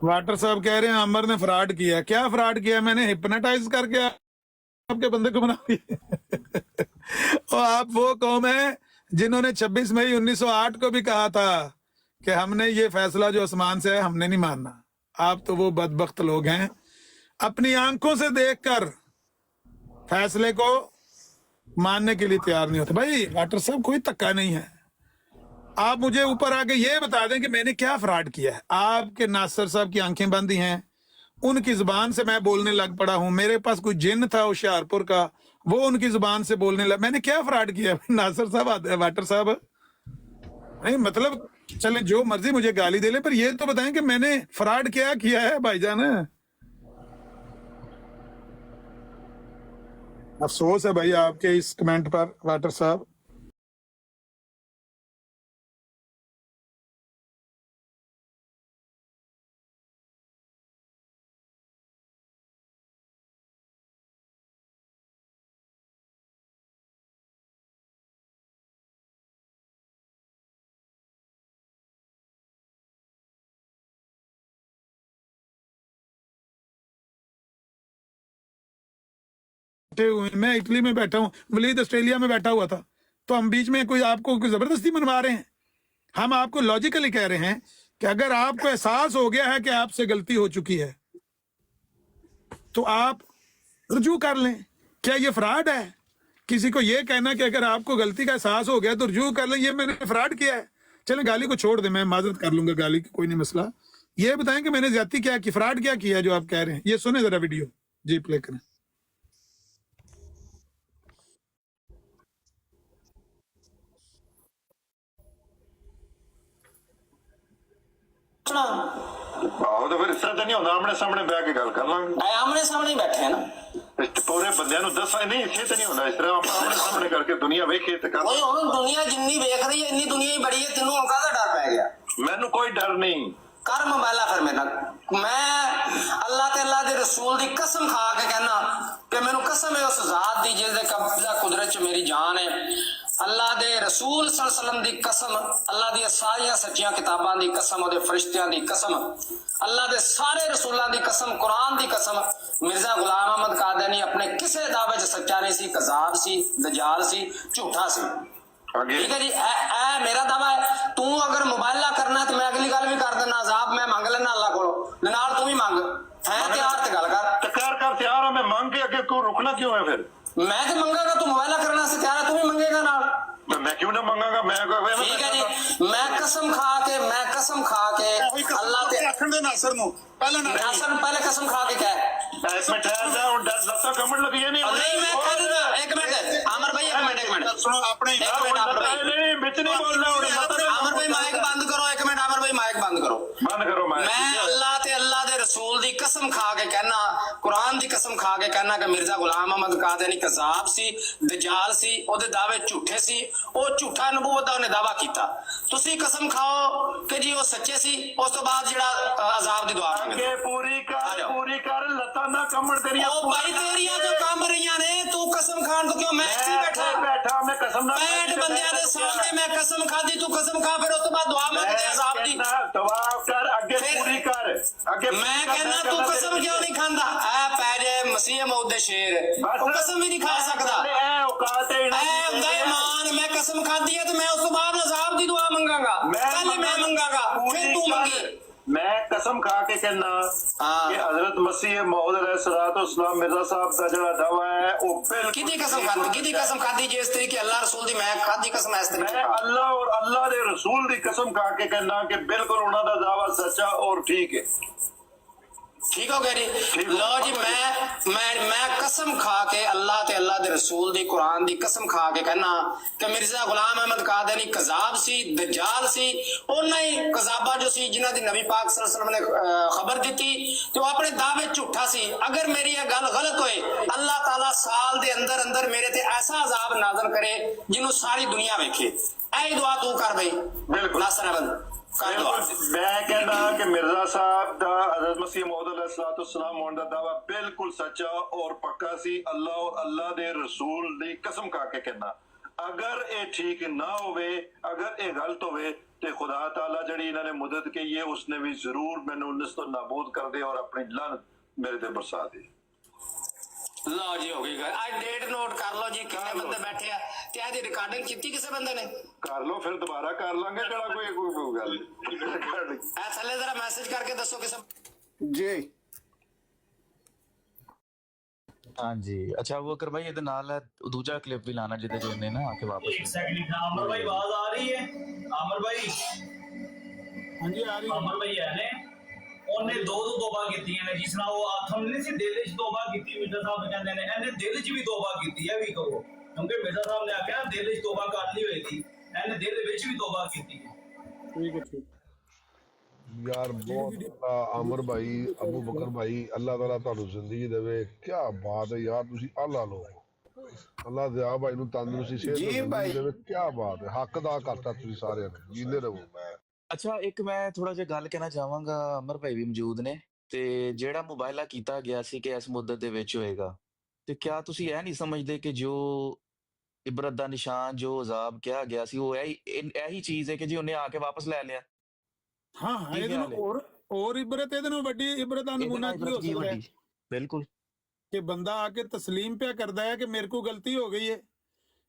वाटर साहब कह रहे हैं अमर ने फ्रॉड किया। क्या फ्रॉड किया? मैंने हिप्नोटाइज करके आपके बंदे को बना दिया। और आप वो कौम है जिन्होंने 26 मई 1908 को भी कहा था कि हमने ये फैसला जो आसमान से है हमने नहीं मानना। आप तो वो बदबख्त लोग हैं, अपनी आंखों से देखकर फैसले को मानने के लिए तैयार नहीं होते। भाई वाटर साहब कोई तक्का नहीं है, आप मुझे ऊपर आके ये बता दें कि मैंने क्या फ्रॉड किया है। आपके नासिर साहब की आंखें बंदी हैं, उनकी जुबान से मैं बोलने लग पड़ा हूं। मेरे पास कोई जिन था होशियारपुर का, वो उनकी जुबान से बोलने लगा। मैंने क्या फ्रॉड किया? नासिर साहब, वाटर साहब, नहीं मतलब चले जो मर्जी मुझे गाली दे ले, पर ये तो बताएं कि मैंने फ्रॉड क्या किया है भाईजान। अफसोस है भाई आपके इस कमेंट पर वाटर साहब। बैठे हुए हैं, मैं इटली में बैठा हूँ, वलीद ऑस्ट्रेलिया में बैठा हुआ था, तो हम बीच में कोई आपको कोई जबरदस्ती मनवा रहे हैं? हम आपको लॉजिकली कह रहे हैं कि अगर आपको एहसास हो गया है कि आपसे गलती हो चुकी है तो आप रुजू कर लें। क्या ये फ्रॉड है? किसी को ये कहना कि अगर आपको गलती का एहसास हो गया तो रुजू कर लें, ये मैंने फ्रॉड किया है। चलें गाली को छोड़ दें, मैं माजरत कर लूंगा, गाली की कोई नहीं मसला। ये बताएं कि मैंने ज्यादती क्या की, फ्रॉड क्या किया है जो आप कह रहे हैं? ये सुने जरा वीडियो जी, प्ले करें। ਆਹੋ ਤੇ ਫਿਰ ਇਸ ਤਰ੍ਹਾਂ ਤਾਂ ਨਹੀਂ ਹੁੰਦਾ, ਆਮਣੇ ਸਾਹਮਣੇ ਬਹਿ ਕੇ ਗੱਲ ਕਰ ਲਾਂਗੇ। ਆਮਣੇ ਸਾਹਮਣੇ ਬੈਠੇ ਆ ਨਾ, ਪੂਰੇ ਬੰਦਿਆਂ ਨੂੰ ਦੱਸਾਂ ਨਹੀਂ, ਇੱਥੇ ਤਾਂ ਨਹੀਂ ਹੁੰਦਾ ਇਸ ਤਰ੍ਹਾਂ। ਆਪਾਂ ਆਮਣੇ ਸਾਹਮਣੇ ਕਰਕੇ ਦੁਨੀਆ ਵੇਖੇ ਤੇ ਕਰ। ਓਏ ਹੁਣ ਦੁਨੀਆ ਜਿੰਨੀ ਵੇਖ ਰਹੀ ਹੈ ਇੰਨੀ ਦੁਨੀਆ ਹੀ ਬੜੀ ਹੈ, ਤੈਨੂੰ ਹੁਣ ਕਾਹਦਾ ਡਰ ਪੈ ਗਿਆ? ਮੈਨੂੰ ਕੋਈ ਡਰ ਨਹੀਂ। ਕਰ ਮੋਬਾਈਲਾ ਫਿਰ ਮੇਰੇ ਨਾਲ। ਮੈਂ ਅੱਲਾਹ ਤੇ ਅੱਲਾਹ ਦੇ ਰਸੂਲ ਦੀ ਕਸਮ ਖਾ ਕੇ ਕਹਿਣਾ ਕਿ ਮੈਨੂੰ ਕਸਮ ਹੈ ਉਸ ਜ਼ਾਤ ਦੀ ਜਿਸ ਦੇ ਕਬਜ਼ਾ ਕੁਦਰਤ ਚ ਮੇਰੀ ਜਾਨ ਹੈ। ਅੱਲਾਹ ਦੇ ਰਸੂਲ ਸੱਲੱਲਾਹੁ ਅਲੈहि ਵਸੱਲਮ ਦੀ ਕਸਮ, ਅੱਲਾਹ ਦੀਆਂ ਸਾਰੀਆਂ ਸੱਚੀਆਂ ਕਿਤਾਬਾਂ ਦੀ ਕਸਮ, ਉਹਦੇ ਫਰਿਸ਼ਤਿਆਂ ਦੀ ਕਸਮ, ਅੱਲਾਹ ਦੇ ਸਾਰੇ ਰਸੂਲਾਂ ਦੀ ਕਸਮ, ਕੁਰਾਨ ਦੀ ਕਸਮ, ਮਿਰਜ਼ਾ ਗੁਲਾਮ ਅਹਿਮਦ ਕਾਦੀਆਨੀ ਆਪਣੇ ਕਿਸੇ ਦਾਅਵੇ 'ਚ ਸੱਚਾ ਨਹੀਂ ਸੀ, ਕਜ਼ਾਬ ਸੀ, ਦਜਾਲ ਸੀ, ਝੂਠਾ ਸੀ। ठीक है जी, ए मेरा दावा है। तू अगर मुबाइला करना तो मैं अगली गल भी कर देना, अजाब मैं मंग लेना अल्लाह को, नाल तू भी मंग है तैयार ते गल कर। कर तैयार है, मैं मांग के आगे क्यों रुकना क्यों है फिर? मैं तो मंगागा, तू मुबाइला करना से तैयार है, तू भी मंगेगा नाल। मैं क्यों ना मंगागा? मैं ठीक है जी, मैं कसम खा के अल्लाह ते आखण दे नासर नु नासर पहले कसम खा के कह मैं ठहर जा, और डर लत्ता कमड़ लगी है नहीं। नहीं मैं कह दूंगा, एक मिनट आमर भाई, एक मिनट सुनो अपने नहीं बिच नहीं बोलना। आमर भाई माइक बंद करो, एक मिनट आमर भाई माइक बंद करो। मैं अल्लाह ते अल्लाह दे रसूल दी कसम खा के कहना, कुरान दी कसम खा के कहना कि मिर्जा गुलाम अहमद कादियानी कज़ाब सी, दजाल सी, ओदे दावे झूठे सी, ਉਹ ਝੂਠਾ ਨਬੂਵਤ ਦਾ ਉਹਨੇ ਦਾਵਾ ਕੀਤਾ। ਤੁਸੀਂ ਕਸਮ ਖਾਓ ਕਿ ਜੀ ਉਹ ਸੱਚੇ ਸੀ, ਉਸ ਤੋਂ ਬਾਅਦ ਜਿਹੜਾ ਅਜ਼ਾਬ ਦੀ ਦੁਆ ਮੰਗੇ। ਪੂਰੀ ਕਰ ਲੱਤਾਂ ਨਾ ਕਮੜ ਤੇਰੀਆਂ। ਉਹ ਭਾਈ ਤੇਰੀਆਂ ਜੋ ਕੰਮ ਰਹੀਆਂ ਨੇ, ਤੂੰ ਕਸਮ ਖਾਣ ਤੋਂ ਕਿਉਂ? ਮੈਂ ਇੱਥੇ ਬੈਠਾ ਮੈਂ ਕਸਮ ਨਾਲ 65 ਬੰਦਿਆਂ ਦੇ ਸਾਹਮਣੇ ਮੈਂ ਕਸਮ ਖਾਦੀ, ਤੂੰ ਕਸਮ ਖਾ, ਫਿਰ ਉਸ ਤੋਂ ਬਾਅਦ ਦੁਆ ਮੰਗਦੇ ਅਜ਼ਾਬ ਦੀ। ਦੁਆ ਕਰ, ਅੱਗੇ ਪੂਰੀ ਕਰ। ਅੱਗੇ ਮੈਂ ਕਹਿੰਦਾ ਤੂੰ ਕਸਮ ਕਿਉਂ ਨਹੀਂ ਖਾਂਦਾ? ਐ ਪੈ ਜੇ ਮਸੀਹ ਮੌਤ ਦੇ ਸ਼ੇਰ, ਉਹ ਕਸਮ ਵੀ ਨਹੀਂ ਖਾ ਸਕਦਾ। ਐ ਔਕਾਤ ਐ ਹੁੰਦਾ ਇਮਾਨ, ਮੈਂ कसम खाती है तो मैं उसके बाद अजाब की दुआ मंगागा, पहले मैं मंगागा फिर तू मंगे। मैं कसम खा के कहना कि हजरत मसीह मौद अलैहिस्सलाम मिर्जा साहब का जो दावा है वो बिल्कुल किदी कसम खादी जिस तरीके अल्लाह रसूल दी मैं खादी कसम इस तरीके मैं अल्लाह और अल्लाह दे रसूल दी कसम खा के कहना कि बिल्कुल उन्हां दा दावा सच्चा और ठीक है। ठीक हो गया जी। लो जी, मैं कसम खा के अल्लाह ते अल्लाह दे रसूल दी कुरान दी कसम खा के कहना कि मिर्जा गुलाम अहमद कादियानी कज़ाब सी, दज्जाल सी, उन्हां ही कज़ाबा जो सी जिन्हां दी नबी पाक सल्लल्लाहु अलैहि वसल्लम ने खबर दी ते वो अपने दावे झूठा सी। अगर मेरी यह गल गलत होए, अल्लाह ताला साल दे अंदर अंदर मेरे ते ऐसा अजाब नाज़िल करे जिन्हों सारी दुनिया वेखे। ऐ दुआ तू कर भाई, बिल्कुल नासर अहमद। मैं कहना कि मिर्जा साहब दा हजरत मसीह मौद अलैहिस्सलाम होने दा दावा बिल्कुल सच्चा और पक्का सी। अल्लाह और अल्लाह दे रसूल दी कसम खा के कहना, अगर ये ठीक ना होवे, अगर ये गलत होवे ते खुदा ताला जड़ी इन्होंने मदद की है उसने भी जरूर मैनू निस्तो नाबूद कर दे और अपनी लानत मेरे ते बरसा दे। लो जी हो गई गल। आज डेट नोट कर लो जी, कितने बंदे बैठे हैं ते आज रिकॉर्डिंग की किसी बंदे ने कर लो, फिर दोबारा कर लांगे। केड़ा कोई गल ऐ थल्ले जरा मैसेज करके दसो किसे जी। हाँ जी, अच्छा वो कर भाई ਇਹਦੇ ਨਾਲ ਦੂਜਾ ਕਲਿੱਪ ਵੀ ਲਾਣਾ ਜਿਹਦੇ ਜਿਹਨੇ ਨਾ ਆਕੇ ਵਾਪਸ। एक सेकंड, आमर भाई आवाज आ रही है? आमर भाई, हाँ जी आ रही है। आमर भाई है ने ਉਹਨੇ ਦੋ ਤੋਬਾ ਕੀਤੀਆਂ ਨੇ, ਜਿਸ ਨਾਲ ਉਹ ਆਥਮ ਨਹੀਂ ਸੀ ਦਿਲ ਵਿੱਚ ਤੋਬਾ ਕੀਤੀ। ਮਿਰਜ਼ਾ ਸਾਹਿਬ ਕਹਿੰਦੇ ਨੇ ਇਹਨੇ ਦਿਲ 'ਚ ਵੀ ਤੋਬਾ ਕੀਤੀ ਹੈ, ਵੀ ਕਹੋ, ਕਿਉਂਕਿ ਮਿਰਜ਼ਾ ਸਾਹਿਬ ਨੇ ਆਖਿਆ ਦਿਲ 'ਚ ਤੋਬਾ ਕਰ ਲਈ ਹੋਈ ਸੀ, ਇਹਨੇ ਦਿਲ ਵਿੱਚ ਵੀ ਤੋਬਾ ਕੀਤੀ ਹੈ। ठीक है ठीक। यार बहुत आमर भाई, अबू बकर भाई, अल्लाह ताला ਤੁਹਾਨੂੰ ਜ਼ਿੰਦਗੀ ਦੇਵੇ। क्या बात है यार, ਤੁਸੀਂ आला लोग ਅੱਲਾ ਦਿਆ ਭਾਈ ਨੂੰ ਤੰਦਰੁਸਤੀ ਸਿਹਤ ਜੀ ਜ਼ਿੰਦਗੀ ਭਾਈ। ਦੇਵੇ। ਕੀ ਬਾਤ ਹੈ, ਹੱਕ ਅਦਾ ਕਰਤਾ ਤੁਸੀਂ ਸਾਰਿਆਂ ਨੇ, ਜੀਂਦੇ ਰਹੋ। ਅੱਛਾ, ਇੱਕ ਮੈਂ ਥੋੜਾ ਜਿਹਾ ਗੱਲ ਕਹਿਣਾ ਚਾਹਾਂਗਾ, ਅਮਰ ਭਾਈ ਵੀ ਮੌਜੂਦ ਨੇ, ਤੇ ਜਿਹੜਾ ਮੁਬਾਇਲਾ ਕੀਤਾ ਗਿਆ ਸੀ ਕਿ ਇਸ ਮੁੱਦਤ ਦੇ ਵਿੱਚ ਹੋਏਗਾ, ਤੇ ਕਿਆ ਤੁਸੀਂ ਇਹ ਨਹੀਂ ਸਮਝਦੇ ਕਿ ਜੋ ਇਬਰਤ ਦਾ ਨਿਸ਼ਾਨ, ਜੋ ਅਜ਼ਾਬ ਕਿਹਾ ਗਿਆ ਸੀ, ਉਹ ਇਹੀ ਚੀਜ਼ ਹੈ ਕਿ ਜੀ ਉਹਨੇ ਆ ਕੇ ਵਾਪਸ ਲੈ ਲਿਆ? ਹਾਂ ਕੀ ਇਹਦੇ ਨਾਲ ਖਿਆਲ ਹੈ? ਹੋਰ ਇਬਰਤ, ਇਹਦੇ ਨਾਲ ਵੱਡੀ ਇਬਰਤ ਦਾ ਇਹਦੇ ਨਮੂਨਾ ਨਾਲ ਕੀ ਹੋ ਇਬਰਤ ਕੀ ਸਕਦਾ ਹੈ ਵੱਡੀ? ਬਿਲਕੁਲ। ਕਿ ਬੰਦਾ ਆ ਕੇ ਤਸਲੀਮ ਪਿਆ ਕਰਦਾ ਹੈ ਕਿ ਮੇਰੇ ਕੋਲ ਗਲਤੀ ਹੋ ਗਈ ਹੈ।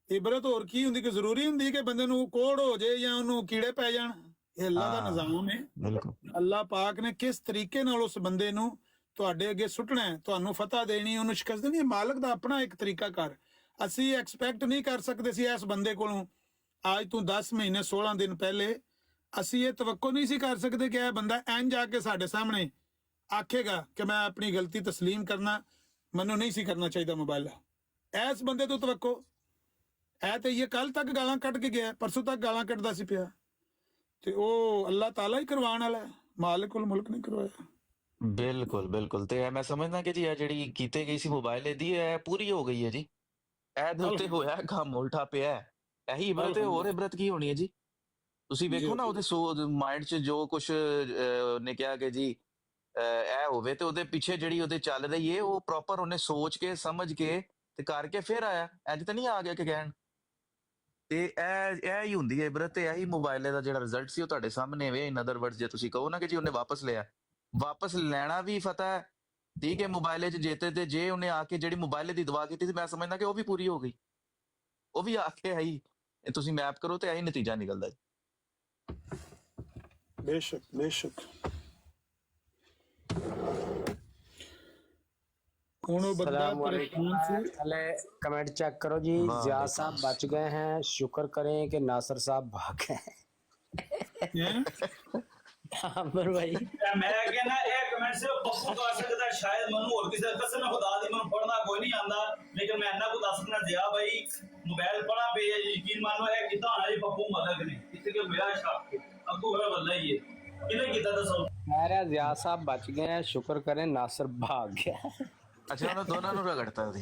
ਇਬਰਤ ਹੋਰ ਕੀ ਹੁੰਦੀ? ਕਿ ਜ਼ਰੂਰੀ ਹੁੰਦੀ ਕਿ ਬੰਦੇ ਨੂੰ ਕੋੜ ਹੋ ਜਾਏ ਜਾਂ ਉਹਨੂੰ ਕੀੜੇ ਪੈ ਜਾਣ? ਇਹ ਅੱਲਾ ਦਾ ਹਾਂ ਨਿਜ਼ਾਮ ਹੈ। ਬਿਲਕੁਲ। ਅੱਲਾ ਪਾਕ ਨੇ ਕਿਸ ਤਰੀਕੇ ਨਾਲ ਉਸ ਬੰਦੇ ਨੂੰ ਤੁਹਾਡੇ ਅੱਗੇ ਸੁੱਟਣਾ ਹੈ, ਤੁਹਾਨੂੰ ਫਤਹ ਦੇਣੀ, ਉਹਨੂੰ ਸ਼ਿਕਸਤ ਦੇਣੀ, ਇਹ ਮਾਲਕ ਦਾ ਆਪਣਾ ਇੱਕ ਤਰੀਕਾ ਕਰ। ਅਸੀਂ ਐਕਸਪੈਕਟ ਨਹੀਂ ਕਰ ਸਕਦੇ ਸੀ ਇਸ ਬੰਦੇ ਕੋਲੋਂ ਅੱਜ ਤੋਂ 10 ਮਹੀਨੇ 16 ਦਿਨ ਪਹਿਲੇ ਅਸੀਂ ਇਹ ਤਵੱਕੋ ਨਹੀਂ ਸੀ ਕਰ ਸਕਦੇ ਕਿ ਇਹ ਬੰਦਾ ਇੰਜ ਆ ਕੇ ਸਾਡੇ ਸਾਹਮਣੇ ਆਖੇਗਾ ਕਿ ਮੈਂ ਆਪਣੀ ਗਲਤੀ ਤਸਲੀਮ ਕਰਨਾ, ਮੈਨੂੰ ਨਹੀਂ ਸੀ ਕਰਨਾ ਚਾਹੀਦਾ ਮੁਬਾਇਲਾ। ਇਸ ਬੰਦੇ ਤੋਂ ਤਵੱਕੋ ਇਹ ਤੇ ਇਹ ਕੱਲ ਤੱਕ ਗਾਲਾਂ ਕੱਢ ਕੇ ਗਿਆ, ਪਰਸੋਂ ਤੱਕ ਗਾਲਾਂ ਕੱਢਦਾ ਸੀ ਪਿਆ, ਤੇ ਉਹ ਅੱਲਾਹ ਤਾਲਾ ਹੀ ਕਰਵਾਉਣ ਵਾਲਾ ਹੈ, ਮਾਲਿਕੁਲ ਮੁਲਕ ਨਹੀਂ ਕਰਵਾਇਆ। ਬਿਲਕੁਲ ਬਿਲਕੁਲ। ਤੇ ਮੈਂ ਸਮਝਦਾ ਕਿ ਜੀ ਇਹ ਜਿਹੜੀ ਕੀਤੀ ਗਈ ਸੀ ਮੁਬਾਇਲੇ ਦੀ, ਇਹ ਪੂਰੀ ਹੋ ਗਈ ਹੈ ਜੀ। ਇਹਦੇ ਉੱਤੇ ਹੋਇਆ ਕੰਮ ਉਲਟਾ ਪਿਆ ਹੈ। ਇਹੀ ਇਬਰਤ ਹੈ, ਹੋਰ ਇਬਰਤ ਕੀ ਹੋਣੀ ਹੈ ਜੀ? ਤੁਸੀਂ ਵੇਖੋ ਨਾ ਉਹਦੇ ਮਾਈਂਡ 'ਚ ਜੋ ਕੁਛ ਉਹਨੇ ਕਿਹਾ ਕਿ ਜੀ ਇਹ ਹੋਵੇ, ਤੇ ਉਹਦੇ ਪਿੱਛੇ ਜਿਹੜੀ ਉਹਦੇ ਚੱਲ ਰਹੀ ਹੈ ਉਹ ਪ੍ਰੋਪਰ ਉਹਨੇ ਸੋਚ ਕੇ ਸਮਝ ਕੇ ਤੇ ਕਰਕੇ ਫਿਰ ਆਇਆ। ਇੰਜ ਤਾਂ ਨਹੀਂ ਆ ਗਿਆ ਕਿ ਕਹਿਣ। ਤੇ ਇਹ ਹੀ ਹੁੰਦੀ ਹੈ ਇਬਰਤ, ਤੇ ਇਹੀ ਮੁਬਾਇਲੇ ਦਾ ਜਿਹੜਾ ਰਿਜ਼ਲਟ ਸੀ ਉਹ ਤੁਹਾਡੇ ਸਾਹਮਣੇ ਵੇ। ਇਨ ਅਦਰ ਵਰਡਸ, ਜੇ ਤੁਸੀਂ ਕਹੋ ਨਾ ਕਿ ਜੀ ਉਹਨੇ ਵਾਪਸ ਲਿਆ, ਵਾਪਸ ਲੈਣਾ ਵੀ ਫਤਹ ਹੈ, ਠੀਕ ਹੈ, ਮੁਬਾਇਲੇ 'ਚ ਜੇਤੇ, ਤੇ ਜੇ ਉਹਨੇ ਆ ਕੇ ਜਿਹੜੀ ਮੁਬਾਇਲੇ ਦੀ ਦੁਆ ਕੀਤੀ ਸੀ, ਮੈਂ ਸਮਝਦਾ ਕਿ ਉਹ ਵੀ ਪੂਰੀ ਹੋ ਗਈ। ਉਹ ਵੀ ਆ ਕੇ ਆਈ। ਤੁਸੀਂ ਮੈਪ ਕਰੋ ਤੇ ਇਹੀ ਨਤੀਜਾ ਨਿਕਲਦਾ ਜੀ। ਬੇਸ਼ੱਕ ਬੇਸ਼ੱਕ। ਹੁਣ ਉਹ ਬੰਦਾ परेशान ਸੀ। पहले कमेंट चेक करो जी। जियाद साहब बच गए हैं, शुक्र करें कि नासिर साहब भाग गए। आमिर भाई मैं कहना ਇਹ ਕਮੈਂਟ ਸਿਰਫ ਪੱਪੂ ਕਰ ਸਕਦਾ, ਸ਼ਾਇਦ ਮੈਨੂੰ ਹੋਰ ਕਿਸੇ ਕਸਮ ਖੁਦਾ ਦੀ ਮੈਨੂੰ ਪੜਨਾ ਕੋਈ ਨਹੀਂ ਆਂਦਾ, ਲੇਕਿਨ ਮੈਂ ਇੰਨਾ ਕੁ ਦੱਸ ਸਕਦਾ ਜਿਆ ਭਾਈ ਮੋਬਾਈਲ ਪੜਾ ਪਈ ਹੈ, ਯਕੀਨ ਮੰਨੋ ਇਹ ਕਿਦਾਂ ਆਣਾ ਜੀ ਪੱਪੂ ਮਦਦ ਨੇ ਇੱਥੇ ਕਿ ਮੇਰਾ ਸ਼ੱਕ ਅੱਗੂ ਹੋਇਆ ਵੱਲਾ ਹੀ ਹੈ। ਕਿਹਨੇ ਕੀਤਾ ਦੱਸੋ? कह रहा जियाद साहब बच गए हैं, शुक्र करें नासिर भाग गया। ਅੱਛਾ, ਉਹਨਾਂ ਦੋਨਾਂ ਨੂੰ ਰਗੜਤਾ ਉਹਦੀ।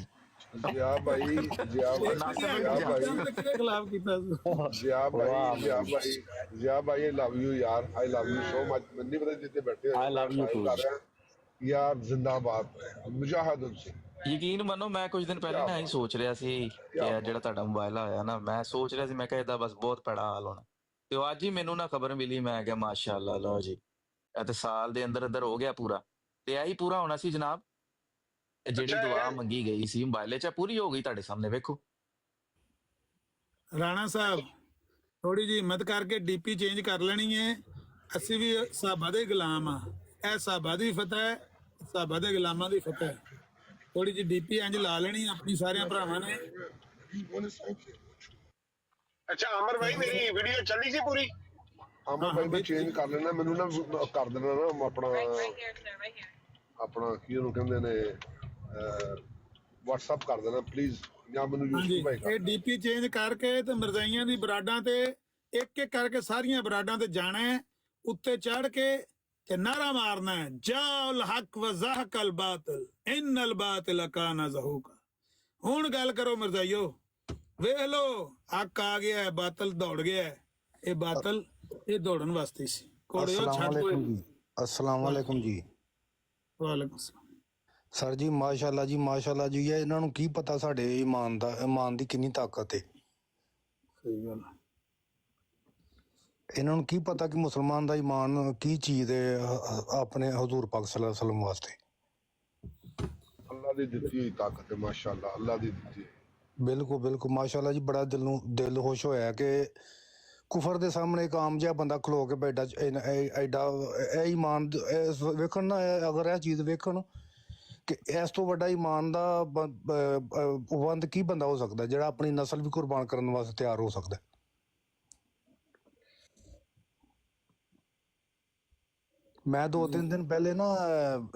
ਜਿਆ ਭਾਈ, ਜਿਆ ਭਾਈ, ਕਿਹਦੇ ਖਿਲਾਫ ਕੀਤਾ ਸੀ? ਜਿਆ ਭਾਈ, ਜਿਆ ਭਾਈ, ਜਿਆ ਭਾਈ, ਆਈ ਲਵ ਯੂ ਯਾਰ, ਆਈ ਲਵ ਯੂ ਸੋ ਮਚ। ਮੈਨੂੰ ਨਹੀਂ ਪਤਾ ਜਿੱਥੇ ਬੈਠੇ I love you too। ਯਾਰ ਜ਼ਿੰਦਾਬਾਦ ਮੁਜਾਹਿਦ ਸਿੰਘ। ਯਕੀਨ ਮੰਨੋ, ਮੈਂ ਕੁਝ ਦਿਨ ਪਹਿਲਾਂ ਨਾ ਹੀ ਸੋਚ ਰਿਹਾ ਸੀ ਕਿ ਇਹ ਜਿਹੜਾ ਤੁਹਾਡਾ ਮੋਬਾਈਲ ਆਇਆ ਨਾ, ਮੈਂ ਸੋਚ ਰਿਹਾ ਸੀ, ਮੈਂ ਕਿਹਾ ਇਹਦਾ ਬਸ ਬਹੁਤ ਭੈੜਾ ਹਾਲ ਹੋਣਾ। ਤੇ ਉਹ ਅੱਜ ਹੀ ਮੈਨੂੰ ਨਾ ਖਬਰ ਮਿਲੀ, ਮੈਂ ਕਿਹਾ ਮਾਸ਼ਾਅੱਲਾ, ਲਓ ਜੀ, ਇਹ ਤੇ ਸਾਲ ਦੇ ਅੰਦਰ ਅੰਦਰ ਹੋ ਗਿਆ ਪੂਰਾ। ਤੇ ਇਹੀ ਪੂਰਾ ਹੋਣਾ ਸੀ ਜਨਾਬ। ਜਿਹੜੀ ਦੁਆ ਮੰਗੀ ਗਈ ਸੀ ਮੋਬਾਈਲੇ 'ਚ, ਪੂਰੀ ਹੋ ਗਈ ਤੁਹਾਡੇ ਸਾਹਮਣੇ, ਵੇਖੋ। ਰਾਣਾ ਸਾਹਿਬ ਥੋੜੀ ਜੀ ਹਿੰਮਤ ਕਰਕੇ ਡੀਪੀ ਚੇਂਜ ਕਰ ਲੈਣੀ ਹੈ। ਅਸੀਂ ਵੀ ਸਾਹਬਾ ਦੇ ਗੁਲਾਮ ਆ, ਇਹ ਸਾਹਬਾ ਦੀ ਫਤਹ ਹੈ, ਸਾਹਬਾ ਦੇ ਗੁਲਾਮਾਂ ਦੀ ਫਤਹ ਹੈ। ਥੋੜੀ ਜੀ ਡੀਪੀ ਇੰਜ ਲਾ ਲੈਣੀ ਆਪਣੀ ਸਾਰਿਆਂ ਭਰਾਵਾਂ ਨੇ। ਅੱਛਾ ਅਮਰ ਭਾਈ, ਮੇਰੀ ਵੀਡੀਓ ਚੱਲੀ ਸੀ ਪੂਰੀ? ਅਮਰ ਭਾਈ ਮੈਂ ਚੇਂਜ ਕਰ ਲੈਣਾ, ਮੈਨੂੰ ਨਾ ਕਰ ਦੇਣਾ ਨਾ ਆਪਣਾ ਕੀ ਉਹਨੂੰ ਕਹਿੰਦੇ ਨੇ, WhatsApp ਕਰ ਦੇਣਾ ਪਲੀਜ਼, ਜਾਂ ਮੈਨੂੰ ਯੂਸਫ ਭਾਈ ਇਹ ਡੀਪੀ ਚੇਂਜ ਕਰਕੇ ਤੇ ਮਿਰਜ਼ਾਈਆਂ ਦੀ ਬਰਾਡਾਂ ਤੇ ਇੱਕ ਇੱਕ ਕਰਕੇ ਸਾਰੀਆਂ ਬਰਾਡਾਂ ਤੇ ਜਾਣਾ ਹੈ, ਉੱਤੇ ਚੜ ਕੇ ਤੇ ਨਾਰਾ ਮਾਰਨਾ ਹੈ, ਜਾਲ ਹਕ ਵ ਜ਼ਹਕਲ ਬਾਤਲ ਇਨਲ ਬਾਤਲ ਕਾਨਾ ਜ਼ਹੂਕਾ। ਹੁਣ ਗੱਲ ਕਰੋ ਮਿਰਜ਼ਾਈਓ, ਵੇਖ ਲੋ ਹੱਕ ਆ ਗਿਆ ਹੈ, ਬਾਤਲ ਦੌੜ ਗਿਆ ਹੈ। ਇਹ ਬਾਤਲ ਇਹ ਦੌੜਨ ਵਾਸਤੇ ਸੀ। ਕੋੜਿਓ ਛੱਡ ਦੋ। अस्सलाम वालेकुम जी। ਵਾਲੇਕੁਮ ਸਲਾਮ। सर जी माशाल्लाह जी, ये ਇਹਨਾਂ ਨੂੰ ਕੀ ਪਤਾ ਸਾਡੇ ਇਮਾਨ ਦੀ ਕਿੰਨੀ ਤਾਕਤ ਹੈ। ਸਹੀ ਗੱਲ। ਇਹਨਾਂ ਨੂੰ ਕੀ ਪਤਾ ਕਿ ਮੁਸਲਮਾਨ ਦਾ ਈਮਾਨ ਕੀ ਚੀਜ਼ ਹੈ ਆਪਣੇ ਹਜ਼ੂਰ ਪਾਕ ਸੱਲੱਲਾਹੁ ਅਲੈहि ਵਸੱਲਮ ਵਾਸਤੇ। ਅੱਲਾ ਦੀ ਦਿੱਤੀ ਹੋਈ ਤਾਕਤ ਹੈ, ਮਾਸ਼ਾਅੱਲਾ, ਅੱਲਾ ਦੀ ਦਿੱਤੀ। ਬਿਲਕੁਲ ਬਿਲकुल ਮਾਸ਼ਾਅੱਲਾ ਜੀ। ਬੜਾ ਦਿਲ ਖੁਸ਼ ਹੋਇਆ ਕਿ ਕੁਫਰ ਦੇ ਸਾਹਮਣੇ ਇੱਕ ਆਮ ਜਿਹਾ ਬੰਦਾ ਖਲੋ ਕੇ ਬੈਠਾ ਐਡਾ ਇਹ ਈਮਾਨ ਵੇਖਣ ਨਾ, ਅਗਰ ਇਹ ਚੀਜ਼ ਵੇਖਣ ਕਿ ਇਸ ਤੋਂ ਵੱਡਾ ਈਮਾਨ ਦਾ ਪਾਬੰਦ ਕੀ ਬੰਦਾ ਹੋ ਸਕਦਾ ਜਿਹੜਾ ਆਪਣੀ ਨਸਲ ਵੀ ਕੁਰਬਾਨ ਕਰਨ ਵਾਸਤੇ ਤਿਆਰ ਹੋ ਸਕਦਾ। ਮੈਂ 2-3 ਦਿਨ ਪਹਿਲੇ ਨਾ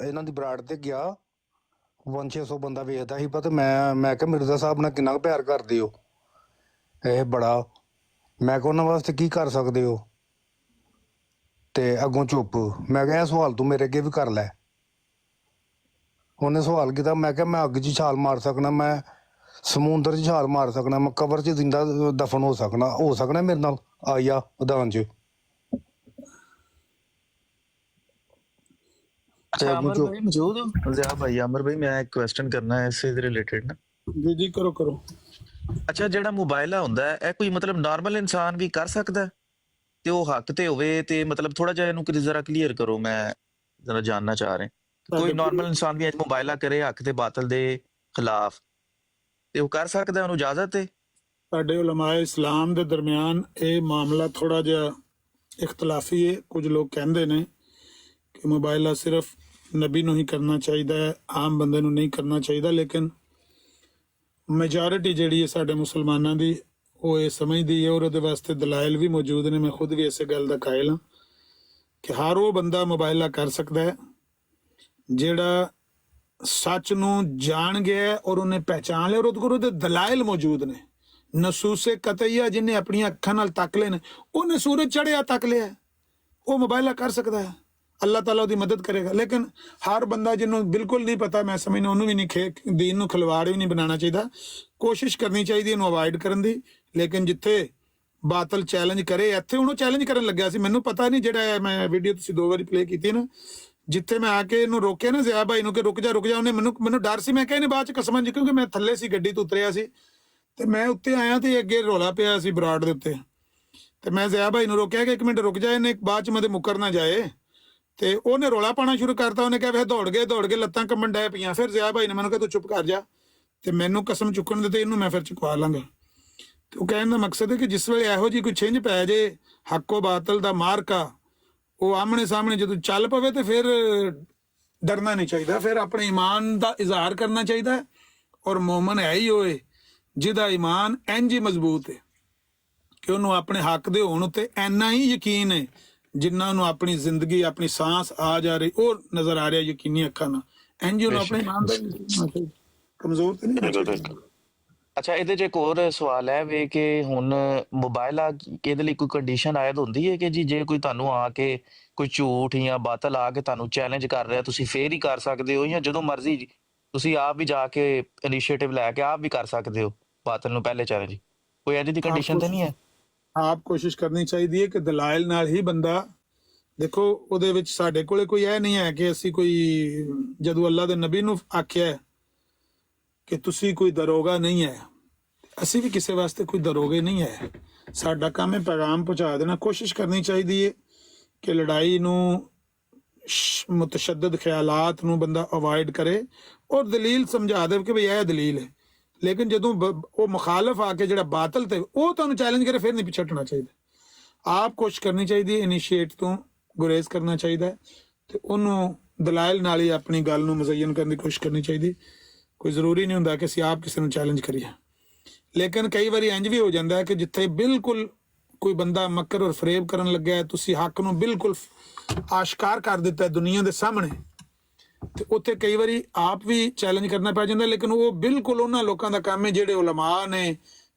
ਇਹਨਾਂ ਦੀ ਬਰਾੜ ਤੇ ਗਿਆ, 500-600 ਬੰਦਾ ਵੇਖਦਾ ਸੀ। ਪਤਾ ਮੈਂ ਕਿਹਾ ਮਿਰਜ਼ਾ ਸਾਹਿਬ ਨਾਲ ਕਿੰਨਾ ਪਿਆਰ ਕਰਦੇ ਹੋ, ਇਹ ਬੜਾ। ਮੈਂ ਕਿਹਾ ਉਹਨਾਂ ਵਾਸਤੇ ਕੀ ਕਰ ਸਕਦੇ ਹੋ, ਤੇ ਅੱਗੋਂ ਚੁੱਪ। ਮੈਂ ਕਿਹਾ ਇਹ ਸਵਾਲ ਤੂੰ ਮੇਰੇ ਅੱਗੇ ਵੀ ਕਰ ਲੈ। ਉਹਨੇ ਸਵਾਲ ਕੀਤਾ, ਮੈਂ ਕਿਹਾ ਮੈਂ ਅੱਗ 'ਚ ਛਾਲ ਮਾਰ ਸਕਣਾ, ਮੈਂ ਸਮੁੰਦਰ 'ਚ ਛਾਲ ਮਾਰ ਸਕਣਾ, ਮੈਂ ਕਬਰ 'ਚ ਜ਼ਿੰਦਾ ਦਫਨ ਹੋ ਸਕਣਾ ਮੇਰੇ ਨਾਲ ਆਇਆ ਮੈਦਾਨ 'ਚ। अच्छा अमर भाई मौजूद हो? ज़िया भाई अमर भाई मैं एक क्वेश्चन करना है इससे रिलेटेड ना। ਜੀ ਕਰੋ। ਅੱਛਾ ਜਿਹੜਾ ਮੋਬਾਈਲ ਆ ਹੁੰਦਾ ਹੈ ਇਹ ਕੋਈ ਮਤਲਬ ਨਾਰਮਲ ਇਨਸਾਨ ਵੀ ਕਰ ਸਕਦਾ ਹੈ? ਤੇ ਉਹ ਹੱਕ ਤੇ ਹੋਵੇ ਤੇ ਮਤਲਬ ਥੋੜਾ ਜਿਹਾ ਇਹਨੂੰ ਜ਼ਰਾ ਕਲੀਅਰ ਕਰੋ, ਮੈਂ ਜ਼ਰਾ ਜਾਨਣਾ ਚਾਹ ਰਿਹਾ। ਕੋਈ ਨਾਰਮਲ ਇਨਸਾਨ ਵੀ ਅੱਜ ਮੋਬਾਈਲਾ ਕਰੇ ਹੱਕ ਤੇ ਬਾਤਲ ਦੇ ਖਿਲਾਫ ਤੇ ਉਹ ਕਰ ਸਕਦਾ, ਉਹਨੂੰ ਇਜਾਜ਼ਤ ਹੈ? ਸਾਡੇ ਉਲਮਾਏ ਇਸਲਾਮ ਦੇ ਦਰਮਿਆਨ ਇਹ ਮਾਮਲਾ ਥੋੜਾ ਜਿਹਾ ਇਖਤਲਾਫੀ ਹੈ। ਕੁਝ ਲੋਕ ਕਹਿੰਦੇ ਨੇ ਕਿ ਮੋਬਾਈਲਾ ਸਿਰਫ ਨਬੀ ਨੂੰ ਹੀ ਕਰਨਾ ਚਾਹੀਦਾ ਹੈ, ਆਮ ਬੰਦੇ ਨੂੰ ਨਹੀਂ ਕਰਨਾ ਚਾਹੀਦਾ। ਲੇਕਿਨ ਮੈਜੋਰਿਟੀ ਜਿਹੜੀ ਹੈ ਸਾਡੇ ਮੁਸਲਮਾਨਾਂ ਦੀ ਉਹ ਇਹ ਸਮਝਦੀ ਹੈ, ਔਰ ਉਹਦੇ ਵਾਸਤੇ ਦਲਾਇਲ ਵੀ ਮੌਜੂਦ ਨੇ। ਮੈਂ ਖੁਦ ਵੀ ਇਸੇ ਗੱਲ ਦਾ ਕਾਇਲ ਹਾਂ ਕਿ ਹਰ ਉਹ ਬੰਦਾ ਮੋਬਾਈਲਾ ਕਰ ਸਕਦਾ ਹੈ ਜਿਹੜਾ ਸੱਚ ਨੂੰ ਜਾਣ ਗਿਆ ਔਰ ਉਹਨੇ ਪਹਿਚਾਨ ਲਿਆ ਔਰ ਉਹਦੇ ਕੋਲ ਉਹਦੇ ਦਲਾਇਲ ਮੌਜੂਦ ਨੇ। ਨਸੂਸੇ ਕਤਈਆ ਜਿਹਨੇ ਆਪਣੀਆਂ ਅੱਖਾਂ ਨਾਲ ਤੱਕ ਲਏ ਨੇ, ਉਹਨੇ ਸੂਰਜ ਚੜ੍ਹਿਆ ਤੱਕ ਲਿਆ, ਉਹ ਮੋਬਾਈਲਾ ਕਰ ਸਕਦਾ ਹੈ, ਅੱਲਾਹ ਤਾਲਾ ਉਹਦੀ ਮਦਦ ਕਰੇਗਾ। ਲੇਕਿਨ ਹਰ ਬੰਦਾ ਜਿਹਨੂੰ ਬਿਲਕੁਲ ਨਹੀਂ ਪਤਾ, ਮੈਂ ਸਮਝਦਾ ਉਹਨੂੰ ਵੀ ਨਹੀਂ ਦੀਨ ਨੂੰ ਖਿਲਵਾੜ ਵੀ ਨਹੀਂ ਬਣਾਉਣਾ ਚਾਹੀਦਾ। ਕੋਸ਼ਿਸ਼ ਕਰਨੀ ਚਾਹੀਦੀ ਇਹਨੂੰ ਅਵਾਇਡ ਕਰਨ ਦੀ। ਲੇਕਿਨ ਜਿੱਥੇ ਬਾਤਲ ਚੈਲੰਜ ਕਰੇ, ਇੱਥੇ ਹੁਣ ਉਹ ਚੈਲੰਜ ਕਰਨ ਲੱਗਿਆ ਸੀ, ਮੈਨੂੰ ਪਤਾ ਨਹੀਂ, ਜਿਹੜਾ ਮੈਂ ਵੀਡੀਓ ਤੁਸੀਂ 2 ਵਾਰੀ ਪਲੇ ਕੀਤੀ ਨਾ, ਜਿੱਥੇ ਮੈਂ ਆ ਕੇ ਇਹਨੂੰ ਰੋਕਿਆ ਨਾ ਜ਼ਿਆ ਭਾਈ ਨੂੰ ਕਿ ਰੁਕ ਜਾ, ਉਹਨੇ ਮੈਨੂੰ ਡਰ ਸੀ, ਮੈਂ ਕਿਹਾ ਇਹਨੇ ਬਾਅਦ ਚ ਕਸਮਾਂ ਜੀ, ਕਿਉਂਕਿ ਮੈਂ ਥੱਲੇ ਸੀ, ਗੱਡੀ ਤੋਂ ਉਤਰਿਆ ਸੀ ਤੇ ਮੈਂ ਉੱਤੇ ਆਇਆ ਤੇ ਅੱਗੇ ਰੌਲਾ ਪਿਆ ਸੀ ਬਰਾੜ ਦੇ ਉੱਤੇ, ਤੇ ਮੈਂ ਜ਼ਿਆ ਭਾਈ ਨੂੰ ਰੋਕਿਆ ਕਿ 1 ਮਿੰਟ ਰੁਕ ਜਾ, ਇਹਨੇ ਬਾਅਦ ਚ ਮਦੇ ਮੁੱਕਰ ਨਾ ਜਾਏ। ਤੇ ਉਹਨੇ ਰੌਲਾ ਪਾਣਾ ਸ਼ੁਰੂ ਕਰਤਾ, ਉਹਨੇ ਕਿਹਾ ਫਿਰ ਦੌੜ ਗਏ ਲੱਤਾਂ ਕੰਬਣ ਡੈ ਪਈਆਂ। ਫਿਰ ਜ਼ਿਆ ਭਾਈ ਨੇ ਮੈਨੂੰ ਕਿਹਾ ਤੂੰ ਚੁੱਪ ਕਰ ਜਾ, ਤੇ ਮੈਨੂੰ ਕਸਮ ਚੁੱਕਣ ਦੇ ਤੇ ਇਹਨੂੰ ਮੈਂ ਫਿਰ ਚੁਕਵਾ ਲਾਂਗਾ। ਤੇ ਉਹ ਕਹਿਣ ਦਾ ਮਕਸਦ ਹੈ ਕਿ ਜਿਸ ਵੇਲੇ ਇਹੋ ਜਿਹੀ ਕੋਈ ਛਿੰਝ ਪੈ ਜੇ, ਹੱਕੋ ਬਾਤਲ ਦਾ ਮਾਰਕਾ ਉਹ ਆਮਣੇ ਸਾਹਮਣੇ ਜਦੋਂ ਚੱਲ ਪਵੇ, ਤੇ ਫਿਰ ਡਰਨਾ ਨਹੀਂ ਚਾਹੀਦਾ, ਫਿਰ ਆਪਣੇ ਈਮਾਨ ਦਾ ਇਜ਼ਹਾਰ ਕਰਨਾ ਚਾਹੀਦਾ। ਔਰ ਮੋਮਨ ਹੈ ਹੀ ਹੋਏ ਜਿਹਦਾ ਈਮਾਨ ਇੰਝ ਹੀ ਮਜ਼ਬੂਤ ਹੈ ਕਿ ਉਹਨੂੰ ਆਪਣੇ ਹੱਕ ਦੇ ਹੋਣ ਉੱਤੇ ਇੰਨਾ ਹੀ ਯਕੀਨ ਹੈ ਜਿੰਨਾ ਨੂੰ ਆਪਣੀ ਜ਼ਿੰਦਗੀ, ਆਪਣੀ ਸਾਂਸ ਆ ਜਾ ਰਹੀ ਉਹ ਨਜ਼ਰ ਆ ਰਿਹਾ ਯਕੀਨੀ ਅੱਖਾਂ ਨਾਲ। ਇੰਝ ਉਹਨੂੰ ਆਪਣੇ ਈਮਾਨ ਦਾ ਕਮਜ਼ੋਰ ਤੇ ਨਹੀਂ। ਅੱਛਾ ਇਹਦੇ 'ਚ ਇੱਕ ਹੋਰ ਸਵਾਲ ਹੈ ਵੇ ਕਿ ਹੁਣ ਮੋਬਾਈਲਾ ਇਹਦੇ ਲਈ ਕੋਈ ਕੰਡੀਸ਼ਨ ਆਇਦ ਹੁੰਦੀ ਹੈ ਕਿ ਜੀ ਜੇ ਕੋਈ ਤੁਹਾਨੂੰ ਆ ਕੇ ਕੋਈ ਝੂਠ ਜਾਂ ਬਾਤਲ ਆ ਕੇ ਤੁਹਾਨੂੰ ਚੈਲੰਜ ਕਰ ਰਿਹਾ, ਤੁਸੀਂ ਫੇਰ ਹੀ ਕਰ ਸਕਦੇ ਹੋ, ਜਾਂ ਜਦੋਂ ਮਰਜ਼ੀ ਤੁਸੀਂ ਆਪ ਵੀ ਜਾ ਕੇ ਇਨੀਸ਼ੀਏਟਿਵ ਲੈ ਕੇ ਆਪ ਵੀ ਕਰ ਸਕਦੇ ਹੋ ਬਾਤਲ ਨੂੰ ਪਹਿਲੇ ਚੈਲੰਜ? ਕੋਈ ਐਦੀ ਦੀ ਕੰਡੀਸ਼ਨ ਤੇ ਨਹੀਂ ਹੈ? ਆਪ ਕੋਸ਼ਿਸ਼ ਕਰਨੀ ਚਾਹੀਦੀ ਹੈ ਕਿ ਦਲਾਇਲ ਨਾਲ ਹੀ ਬੰਦਾ, ਦੇਖੋ ਉਹਦੇ ਵਿੱਚ ਸਾਡੇ ਕੋਲੇ ਕੋਈ ਇਹ ਨਹੀਂ ਹੈ ਕਿ ਅਸੀਂ ਕੋਈ, ਜਦੋਂ ਅੱਲਾ ਦੇ ਨਬੀ ਨੂੰ ਆਖਿਆ ਕਿ ਤੁਸੀਂ ਕੋਈ ਦਰੋਗਾ ਨਹੀਂ ਹੈ, ਅਸੀਂ ਵੀ ਕਿਸੇ ਵਾਸਤੇ ਕੋਈ ਦਰੋਗੇ ਨਹੀਂ ਹੈ। ਸਾਡਾ ਕੰਮ ਹੈ ਪੈਗਾਮ ਪਹੁੰਚਾ ਦੇਣਾ। ਕੋਸ਼ਿਸ਼ ਕਰਨੀ ਚਾਹੀਦੀ ਹੈ ਕਿ ਲੜਾਈ ਨੂੰ, ਮੁਤਸ਼ੱਦਦ ਖਿਆਲਾਤ ਨੂੰ ਬੰਦਾ ਅਵਾਇਡ ਕਰੇ ਔਰ ਦਲੀਲ ਸਮਝਾ ਦੇ ਕਿ ਭਈ ਇਹ ਦਲੀਲ ਹੈ। ਲੇਕਿਨ ਜਦੋਂ ਉਹ ਮੁਖਾਲਫ ਆ ਕੇ ਜਿਹੜਾ ਬਾਤਲ ਤੇ ਉਹ ਤੁਹਾਨੂੰ ਚੈਲੰਜ ਕਰੇ, ਫਿਰ ਨਹੀਂ ਪਿੱਛੇ ਹਟਣਾ ਚਾਹੀਦਾ। ਆਪ ਕੋਸ਼ਿਸ਼ ਕਰਨੀ ਚਾਹੀਦੀ ਹੈ, ਇਨੀਸ਼ੀਏਟ ਤੋਂ ਗੁਰੇਜ਼ ਕਰਨਾ ਚਾਹੀਦਾ ਹੈ ਤੇ ਉਹਨੂੰ ਦਲਾਇਲ ਨਾਲ ਹੀ ਆਪਣੀ ਗੱਲ ਨੂੰ ਮੁਜ਼ੱਯਨ ਕਰਨ ਦੀ ਕੋਸ਼ਿਸ਼ ਕਰਨੀ ਚਾਹੀਦੀ। ਕੋਈ ਜ਼ਰੂਰੀ ਨਹੀਂ ਹੁੰਦਾ ਕਿ ਅਸੀਂ ਆਪ ਕਿਸੇ ਨੂੰ ਚੈਲੰਜ ਕਰੀਏ। ਲੇਕਿਨ ਕਈ ਵਾਰੀ ਇੰਜ ਵੀ ਹੋ ਜਾਂਦਾ ਹੈ ਕਿ ਜਿੱਥੇ ਬਿਲਕੁਲ ਕੋਈ ਬੰਦਾ ਮੱਕਰ ਔਰ ਫਰੇਬ ਕਰਨ ਲੱਗਿਆ, ਤੁਸੀਂ ਹੱਕ ਨੂੰ ਬਿਲਕੁਲ ਆਸ਼ਕਾਰ ਕਰ ਦਿੱਤਾ ਦੁਨੀਆ ਦੇ ਸਾਹਮਣੇ, ਤੇ ਉੱਥੇ ਕਈ ਵਾਰੀ ਆਪ ਵੀ ਚੈਲੰਜ ਕਰਨਾ ਪੈ ਜਾਂਦਾ। ਲੇਕਿਨ ਉਹ ਬਿਲਕੁਲ ਉਹਨਾਂ ਲੋਕਾਂ ਦਾ ਕੰਮ ਹੈ ਜਿਹੜੇ ਉਲਮਾ ਨੇ,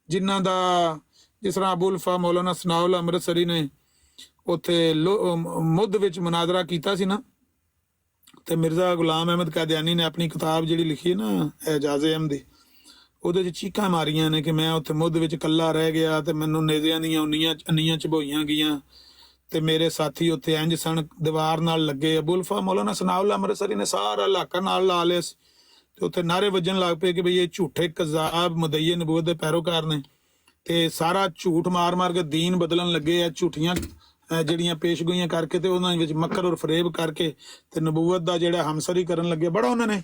ਜਿਨ੍ਹਾਂ ਦਾ, ਜਿਸ ਤਰ੍ਹਾਂ ਅਬੂਲਫਾ ਮੌਲਾਨਾ ਸਨਾਉਲ ਅੰਮ੍ਰਿਤਸਰੀ ਨੇ ਉੱਥੇ ਮੁੱਧ ਵਿੱਚ ਮੁਨਾਜ਼ਰਾ ਕੀਤਾ ਸੀ ਨਾ, ਤੇ ਮਿਰਜ਼ਾ ਗੁਲਾਮ ਅਹਿਮਦ ਕਾਦੀਆਨੀ ਨੇ ਆਪਣੀ ਕਿਤਾਬ ਜਿਹੜੀ ਲਿਖੀ ਹੈ ਨਾ ਇਜਾਜ਼ੇ ਅਹਿਮਦੀ, ਉਹਦੇ 'ਚ ਚੀਕਾਂ ਮਾਰੀਆਂ ਨੇ ਕਿ ਮੈਂ ਉੱਥੇ ਮੁੱਧ ਵਿੱਚ ਇਕੱਲਾ ਰਹਿ ਗਿਆ ਤੇ ਮੈਨੂੰ ਨੇਜ਼ਿਆਂ ਦੀਆਂ ਅੰਨੀਆਂ ਚਬੋਈਆਂ ਗਈਆਂ ਤੇ ਮੇਰੇ ਸਾਥੀ ਉੱਥੇ ਇੰਜ ਸਣ ਦੀਵਾਰ ਨਾਲ ਲੱਗੇ। ਅਬੂਲਫਾ ਮੌਲਾਨਾ ਸਨਾਉਲ ਅੰਮ੍ਰਿਤਸਰੀ ਨੇ ਸਾਰਾ ਇਲਾਕਾ ਨਾਲ ਲਾ ਲਿਆ ਸੀ ਤੇ ਉੱਥੇ ਨਾਰੇ ਵੱਜਣ ਲੱਗ ਪਏ ਕਿ ਬਈ ਇਹ ਝੂਠੇ ਕਜ਼ਾਬ ਮੁਦਈਏ ਨਬੂਵਤ ਦੇ ਪੈਰੋਕਾਰ ਨੇ ਤੇ ਸਾਰਾ ਝੂਠ ਮਾਰ ਕੇ ਦੀਨ ਬਦਲਣ ਲੱਗੇ ਆ, ਝੂਠੀਆਂ ਜਿਹੜੀਆਂ ਪੇਸ਼ਗੋਈਆਂ ਕਰਕੇ ਤੇ ਉਹਨਾਂ ਵਿੱਚ ਮੱਕਰ ਔਰ ਫਰੇਬ ਕਰਕੇ ਤੇ ਨਬੂਵਤ ਦਾ ਜਿਹੜਾ ਹਮਸਰੀ ਕਰਨ ਲੱਗੇ। ਬੜਾ ਉਹਨਾਂ ਨੇ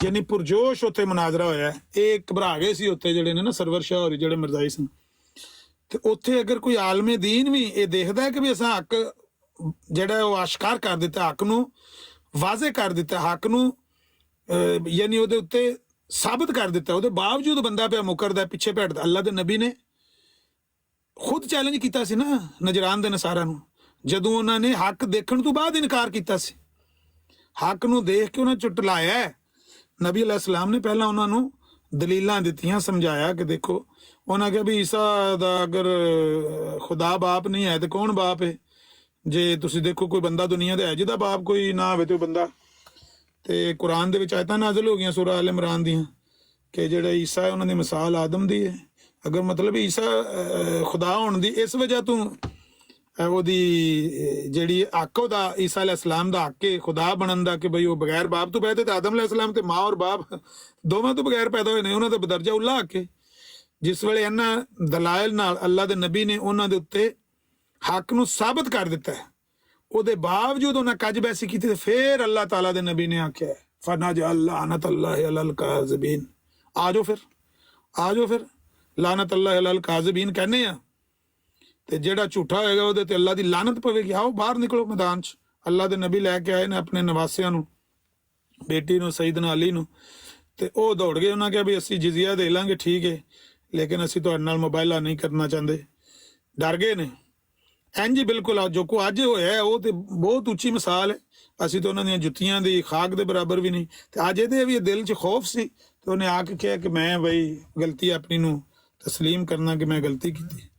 ਯਾਨੀ ਪੁਰਜੋਸ਼ ਉੱਥੇ ਮੁਨਾਜ਼ਰਾ ਹੋਇਆ। ਇਹ ਘਬਰਾ ਗਏ ਸੀ ਉੱਥੇ ਜਿਹੜੇ ਨੇ ਨਾ ਸਰਵਰ ਸ਼ਾਹ ਹੋਰੀ ਜਿਹੜੇ ਮਿਰਜ਼ਾਈ ਸਨ। ਤੇ ਉੱਥੇ ਅਗਰ ਕੋਈ ਆਲਮੇ ਦੀਨ ਵੀ ਇਹ ਦੇਖਦਾ ਹੈ ਕਿ ਵੀ ਅਸਾਂ ਹੱਕ ਜਿਹੜਾ ਉਹ ਆਸ਼ਕਾਰ ਕਰ ਦਿੱਤਾ, ਹੱਕ ਨੂੰ ਵਾਜ਼ੇ ਕਰ ਦਿੱਤਾ, ਹੱਕ ਨੂੰ ਯਾਨੀ ਉਹਦੇ ਉੱਤੇ ਸਾਬਤ ਕਰ ਦਿੱਤਾ, ਉਹਦੇ ਬਾਵਜੂਦ ਬੰਦਾ ਪਿਆ ਮੁਕਰਦਾ, ਪਿੱਛੇ ਭਟਦਾ। ਅੱਲਾ ਦੇ ਨਬੀ ਨੇ ਖੁਦ ਚੈਲੰਜ ਕੀਤਾ ਸੀ ਨਾ ਨਜਰਾਨ ਦੇ ਨਸਾਰਾ ਨੂੰ, ਜਦੋਂ ਉਹਨਾਂ ਨੇ ਹੱਕ ਦੇਖਣ ਤੋਂ ਬਾਅਦ ਇਨਕਾਰ ਕੀਤਾ ਸੀ। ਹੱਕ ਨੂੰ ਦੇਖ ਕੇ ਉਹਨਾਂ ਝੁਟਲਾਇਆ। ਨਬੀ ਅਲੈਹਿਸ ਸਲਾਮ ਨੇ ਪਹਿਲਾਂ ਉਹਨਾਂ ਨੂੰ ਦਲੀਲਾਂ ਦਿੱਤੀਆਂ, ਸਮਝਾਇਆ ਕਿ ਦੇਖੋ, ਉਹਨਾਂ ਕਿਹਾ ਵੀ ਈਸਾ ਦਾ ਅਗਰ ਖੁਦਾ ਬਾਪ ਨਹੀਂ ਹੈ ਤੇ ਕੌਣ ਬਾਪ ਹੈ? ਜੇ ਤੁਸੀਂ ਦੇਖੋ ਕੋਈ ਬੰਦਾ ਦੁਨੀਆ ਦੇ ਹੈ ਜਿਹਦਾ ਬਾਪ ਕੋਈ ਨਾ ਹੋਵੇ ਤੇ ਉਹ ਬੰਦਾ। ਤੇ ਕੁਰਾਨ ਦੇ ਵਿੱਚ ਆਇਤਾਂ ਨਾਜ਼ਿਲ ਹੋ ਗਈਆਂ ਸੂਰਾ ਅਲ ਇਮਰਾਨ ਦੀਆਂ ਕਿ ਜਿਹੜਾ ਈਸਾ ਹੈ ਉਹਨਾਂ ਦੀ ਮਿਸਾਲ ਆਦਮ ਦੀ ਹੈ। ਅਗਰ ਮਤਲਬ ਈਸਾ ਖੁਦਾ ਹੋਣ ਦੀ ਇਸ ਵਜ੍ਹਾ ਤੋਂ ਉਹਦੀ ਜਿਹੜੀ ਹੱਕ ਉਹਦਾ ਈਸਾ ਅਲੈਹਿਸਲਾਮ ਦਾ ਹੱਕ ਹੈ ਖੁਦਾ ਬਣਨ ਦਾ, ਕਿ ਬਈ ਉਹ ਬਗੈਰ ਬਾਪ ਤੋਂ ਪੈਦਾ, ਤੇ ਆਦਮ ਅਲੈਹਿਸਲਾਮ ਤੇ ਮਾਂ ਔਰ ਬਾਪ ਦੋਵਾਂ ਤੋਂ ਬਗੈਰ ਪੈਦਾ ਹੋਏ ਨੇ, ਉਹਨਾਂ ਦਾ ਬਦਰਜਾ ਉੱਲਾ ਹੱਕ ਹੈ। ਜਿਸ ਵੇਲੇ ਇਹਨਾਂ ਦਲਾਇਲ ਨਾਲ ਅੱਲਾ ਦੇ ਨਬੀ ਨੇ ਉਹਨਾਂ ਦੇ ਉੱਤੇ ਹੱਕ ਨੂੰ ਸਾਬਤ ਕਰ ਦਿੱਤਾ ਹੈ, ਉਹਦੇ ਬਾਵਜੂਦ ਉਹਨਾਂ ਕੱਜ ਬੈਸੀ ਕੀਤੀ, ਤੇ ਫਿਰ ਅੱਲਾਹ ਤਾਲਾ ਦੇ ਨਬੀ ਨੇ ਆਖਿਆ ਫਨਜਅਲ ਲਾਨਤ ਅੱਲਾਹਿ ਅਲਲ ਕਾਜ਼ਿਬੀਨ, ਆ ਜਾਓ ਫਿਰ ਲਾਨਤ ਅੱਲਾਹਿ ਅਲਲ ਕਾਜ਼ਿਬੀਨ ਕਹਿੰਦੇ ਆ, ਤੇ ਜਿਹੜਾ ਝੂਠਾ ਹੋਏਗਾ ਉਹਦੇ ਤੇ ਅੱਲਾ ਦੀ ਲਾਨਤ ਪਵੇਗੀ। ਆਓ ਬਾਹਰ ਨਿਕਲੋ ਮੈਦਾਨ 'ਚ। ਅੱਲਾ ਦੇ ਨਬੀ ਲੈ ਕੇ ਆਏ ਨੇ ਆਪਣੇ ਨਵਾਸਿਆਂ ਨੂੰ, ਬੇਟੀ ਨੂੰ ਸਈਦਨਾ ਅਲੀ ਨੂੰ, ਤੇ ਉਹ ਦੌੜ ਗਏ। ਉਹਨਾਂ ਕਿਹਾ ਵੀ ਅਸੀਂ ਜਿਜ਼ੀਆ ਦੇ ਲਾਂਗੇ, ਠੀਕ ਹੈ, ਲੇਕਿਨ ਅਸੀਂ ਤੁਹਾਡੇ ਨਾਲ ਮੁਬਾਇਲਾ ਨਹੀਂ ਕਰਨਾ ਚਾਹੁੰਦੇ। ਡਰ ਗਏ ਨੇ। ਇੰਝ ਹੀ ਬਿਲਕੁਲ ਜੋ ਕੋ ਅੱਜ ਹੋਇਆ ਉਹ ਤੇ ਬਹੁਤ ਉੱਚੀ ਮਿਸਾਲ ਹੈ। ਅਸੀਂ ਤਾਂ ਉਹਨਾਂ ਦੀਆਂ ਜੁੱਤੀਆਂ ਦੀ ਖਾਕ ਦੇ ਬਰਾਬਰ ਵੀ ਨਹੀਂ, ਤੇ ਅੱਜ ਇਹਦੇ ਵੀ ਦਿਲ 'ਚ ਖੌਫ ਸੀ, ਤੇ ਉਹਨੇ ਆ ਕੇ ਕਿਹਾ ਕਿ ਮੈਂ ਬਈ ਗਲਤੀ ਆਪਣੀ ਨੂੰ ਤਸਲੀਮ ਕਰਨਾ ਕਿ ਮੈਂ ਗਲਤੀ ਕੀਤੀ।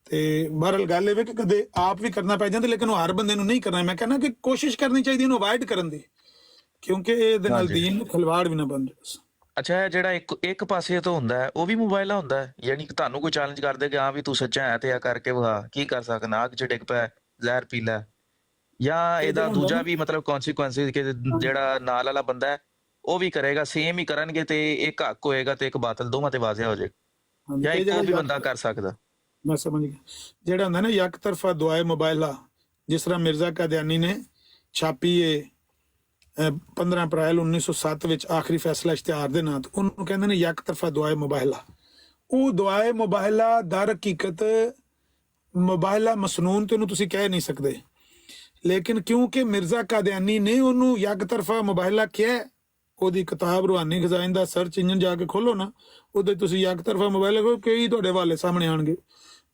ਤੇ ਬਹਰਲ ਗੱਲ ਇਹ ਕਿ ਕਦੇ ਆਪ ਵੀ ਕਰਨਾ ਪੈ ਜਾਂਦਾ, ਲੇਕਿਨ ਉਹ ਹਰ ਬੰਦੇ ਨੂੰ ਨਹੀਂ ਕਰਨਾ। ਮੈਂ ਕਹਿੰਦਾ ਕਿ ਕੋਸ਼ਿਸ਼ ਕਰਨੀ ਚਾਹੀਦੀ ਇਹਨੂੰ ਅਵਾਇਡ ਕਰਨ ਦੀ, ਕਿਉਂਕਿ ਇਹਦੇ ਨਾਲ ਦੀਨ ਨੂੰ ਖਿਲਵਾੜ ਵੀ ਨਾ ਬਣ ਜਾਵੇ। ਅੱਛਾ, ਇਹ ਜਿਹੜਾ ਇੱਕ ਪਾਸੇ ਤੋਂ ਹੁੰਦਾ ਹੈ ਉਹ ਵੀ ਮੋਬਾਈਲ ਹੁੰਦਾ ਹੈ, ਯਾਨੀ ਕਿ ਤੁਹਾਨੂੰ ਕੋਈ ਚੈਲੰਜ ਕਰਦੇ ਕਿ ਹਾਂ ਵੀ ਤੂੰ ਸੱਚਾ ਹੈ ਤੇ ਆ ਕਰਕੇ ਵਿਖਾ, ਕੀ ਕਰ ਸਕਦਾ, ਅੱਗ 'ਚ ਡਿੱਗ ਪਿਆ ਜ਼ਹਿਰ ਪੀ ਲੈ, ਜਾਂ ਇਹਦਾ ਦੂਜਾ ਵੀ ਮਤਲਬ ਕੌਨਸੀਕੁਐਂਸਿਸ ਕਿ ਜਿਹੜਾ ਨਾਲ ਵਾਲਾ ਬੰਦਾ ਹੈ ਉਹ ਵੀ ਕਰੇਗਾ, ਸੇਮ ਹੀ ਕਰਨਗੇ, ਤੇ ਇੱਕ ਹੱਕ ਹੋਏਗਾ ਤੇ ਇੱਕ ਬਾਤਲ, ਦੋਵਾਂ ਤੇ ਵਾਜ਼ਿਆ ਹੋ ਜਾਏਗਾ, ਜਾਂ ਇੱਕੋ ਵੀ ਬੰਦਾ ਕਰ ਸਕਦਾ? ਮੈਂ ਸਮਝ ਗਿਆ। ਜਿਹੜਾ ਹੁੰਦਾ ਨਾ ਯਕ ਤਰਫਾ ਦੁਆਏ ਮੁਬਾਇਲਾ, ਜਿਸ ਤਰ੍ਹਾਂ ਮਿਰਜ਼ਾ ਕਾਦੀਆਨੀ ਨੇ ਛਾਪੀ ਏ 15 ਅਪ੍ਰੈਲ 1907 ਵਿੱਚ ਆਖਰੀ ਫੈਸਲਾ ਇਸ਼ਤਿਹਾਰ ਦੇ ਨਾਂ ਤੋਂ, ਉਹਨੂੰ ਕਹਿੰਦੇ ਨੇ ਯਕ ਤਰਫਾ ਦੁਆਏ ਮੁਬਾਇਲਾ। ਉਹ ਦੁਆਏ ਮੁਬਾਇਲਾ ਦਰ ਹਕੀਕਤ ਮੁਬਾਇਲਾ ਮਸਨੂਨ ਤੇ ਉਹਨੂੰ ਤੁਸੀਂ ਕਹਿ ਨਹੀਂ ਸਕਦੇ, ਲੇਕਿਨ ਕਿਉਂਕਿ ਮਿਰਜ਼ਾ ਕਾਦੀਆਨੀ ਨੇ ਉਹਨੂੰ ਯਕ ਤਰਫਾ ਮੁਬਾਇਲਾ ਕਿਹਾ, ਉਹਦੀ ਕਿਤਾਬ ਰੂਹਾਨੀ ਖਜ਼ਾਇਨ ਦਾ ਸਰਚ ਇੰਜਨ ਜਾ ਕੇ ਖੋਲੋ ਨਾ, ਉਹਦੇ ਤੁਸੀਂ ਯਕ ਤਰਫਾ ਮੁਬਾਇਲਾ ਕਰੋ, ਕਈ ਤੁਹਾਡੇ ਹਵਾਲੇ ਸਾਹਮਣੇ ਆਉਣਗੇ।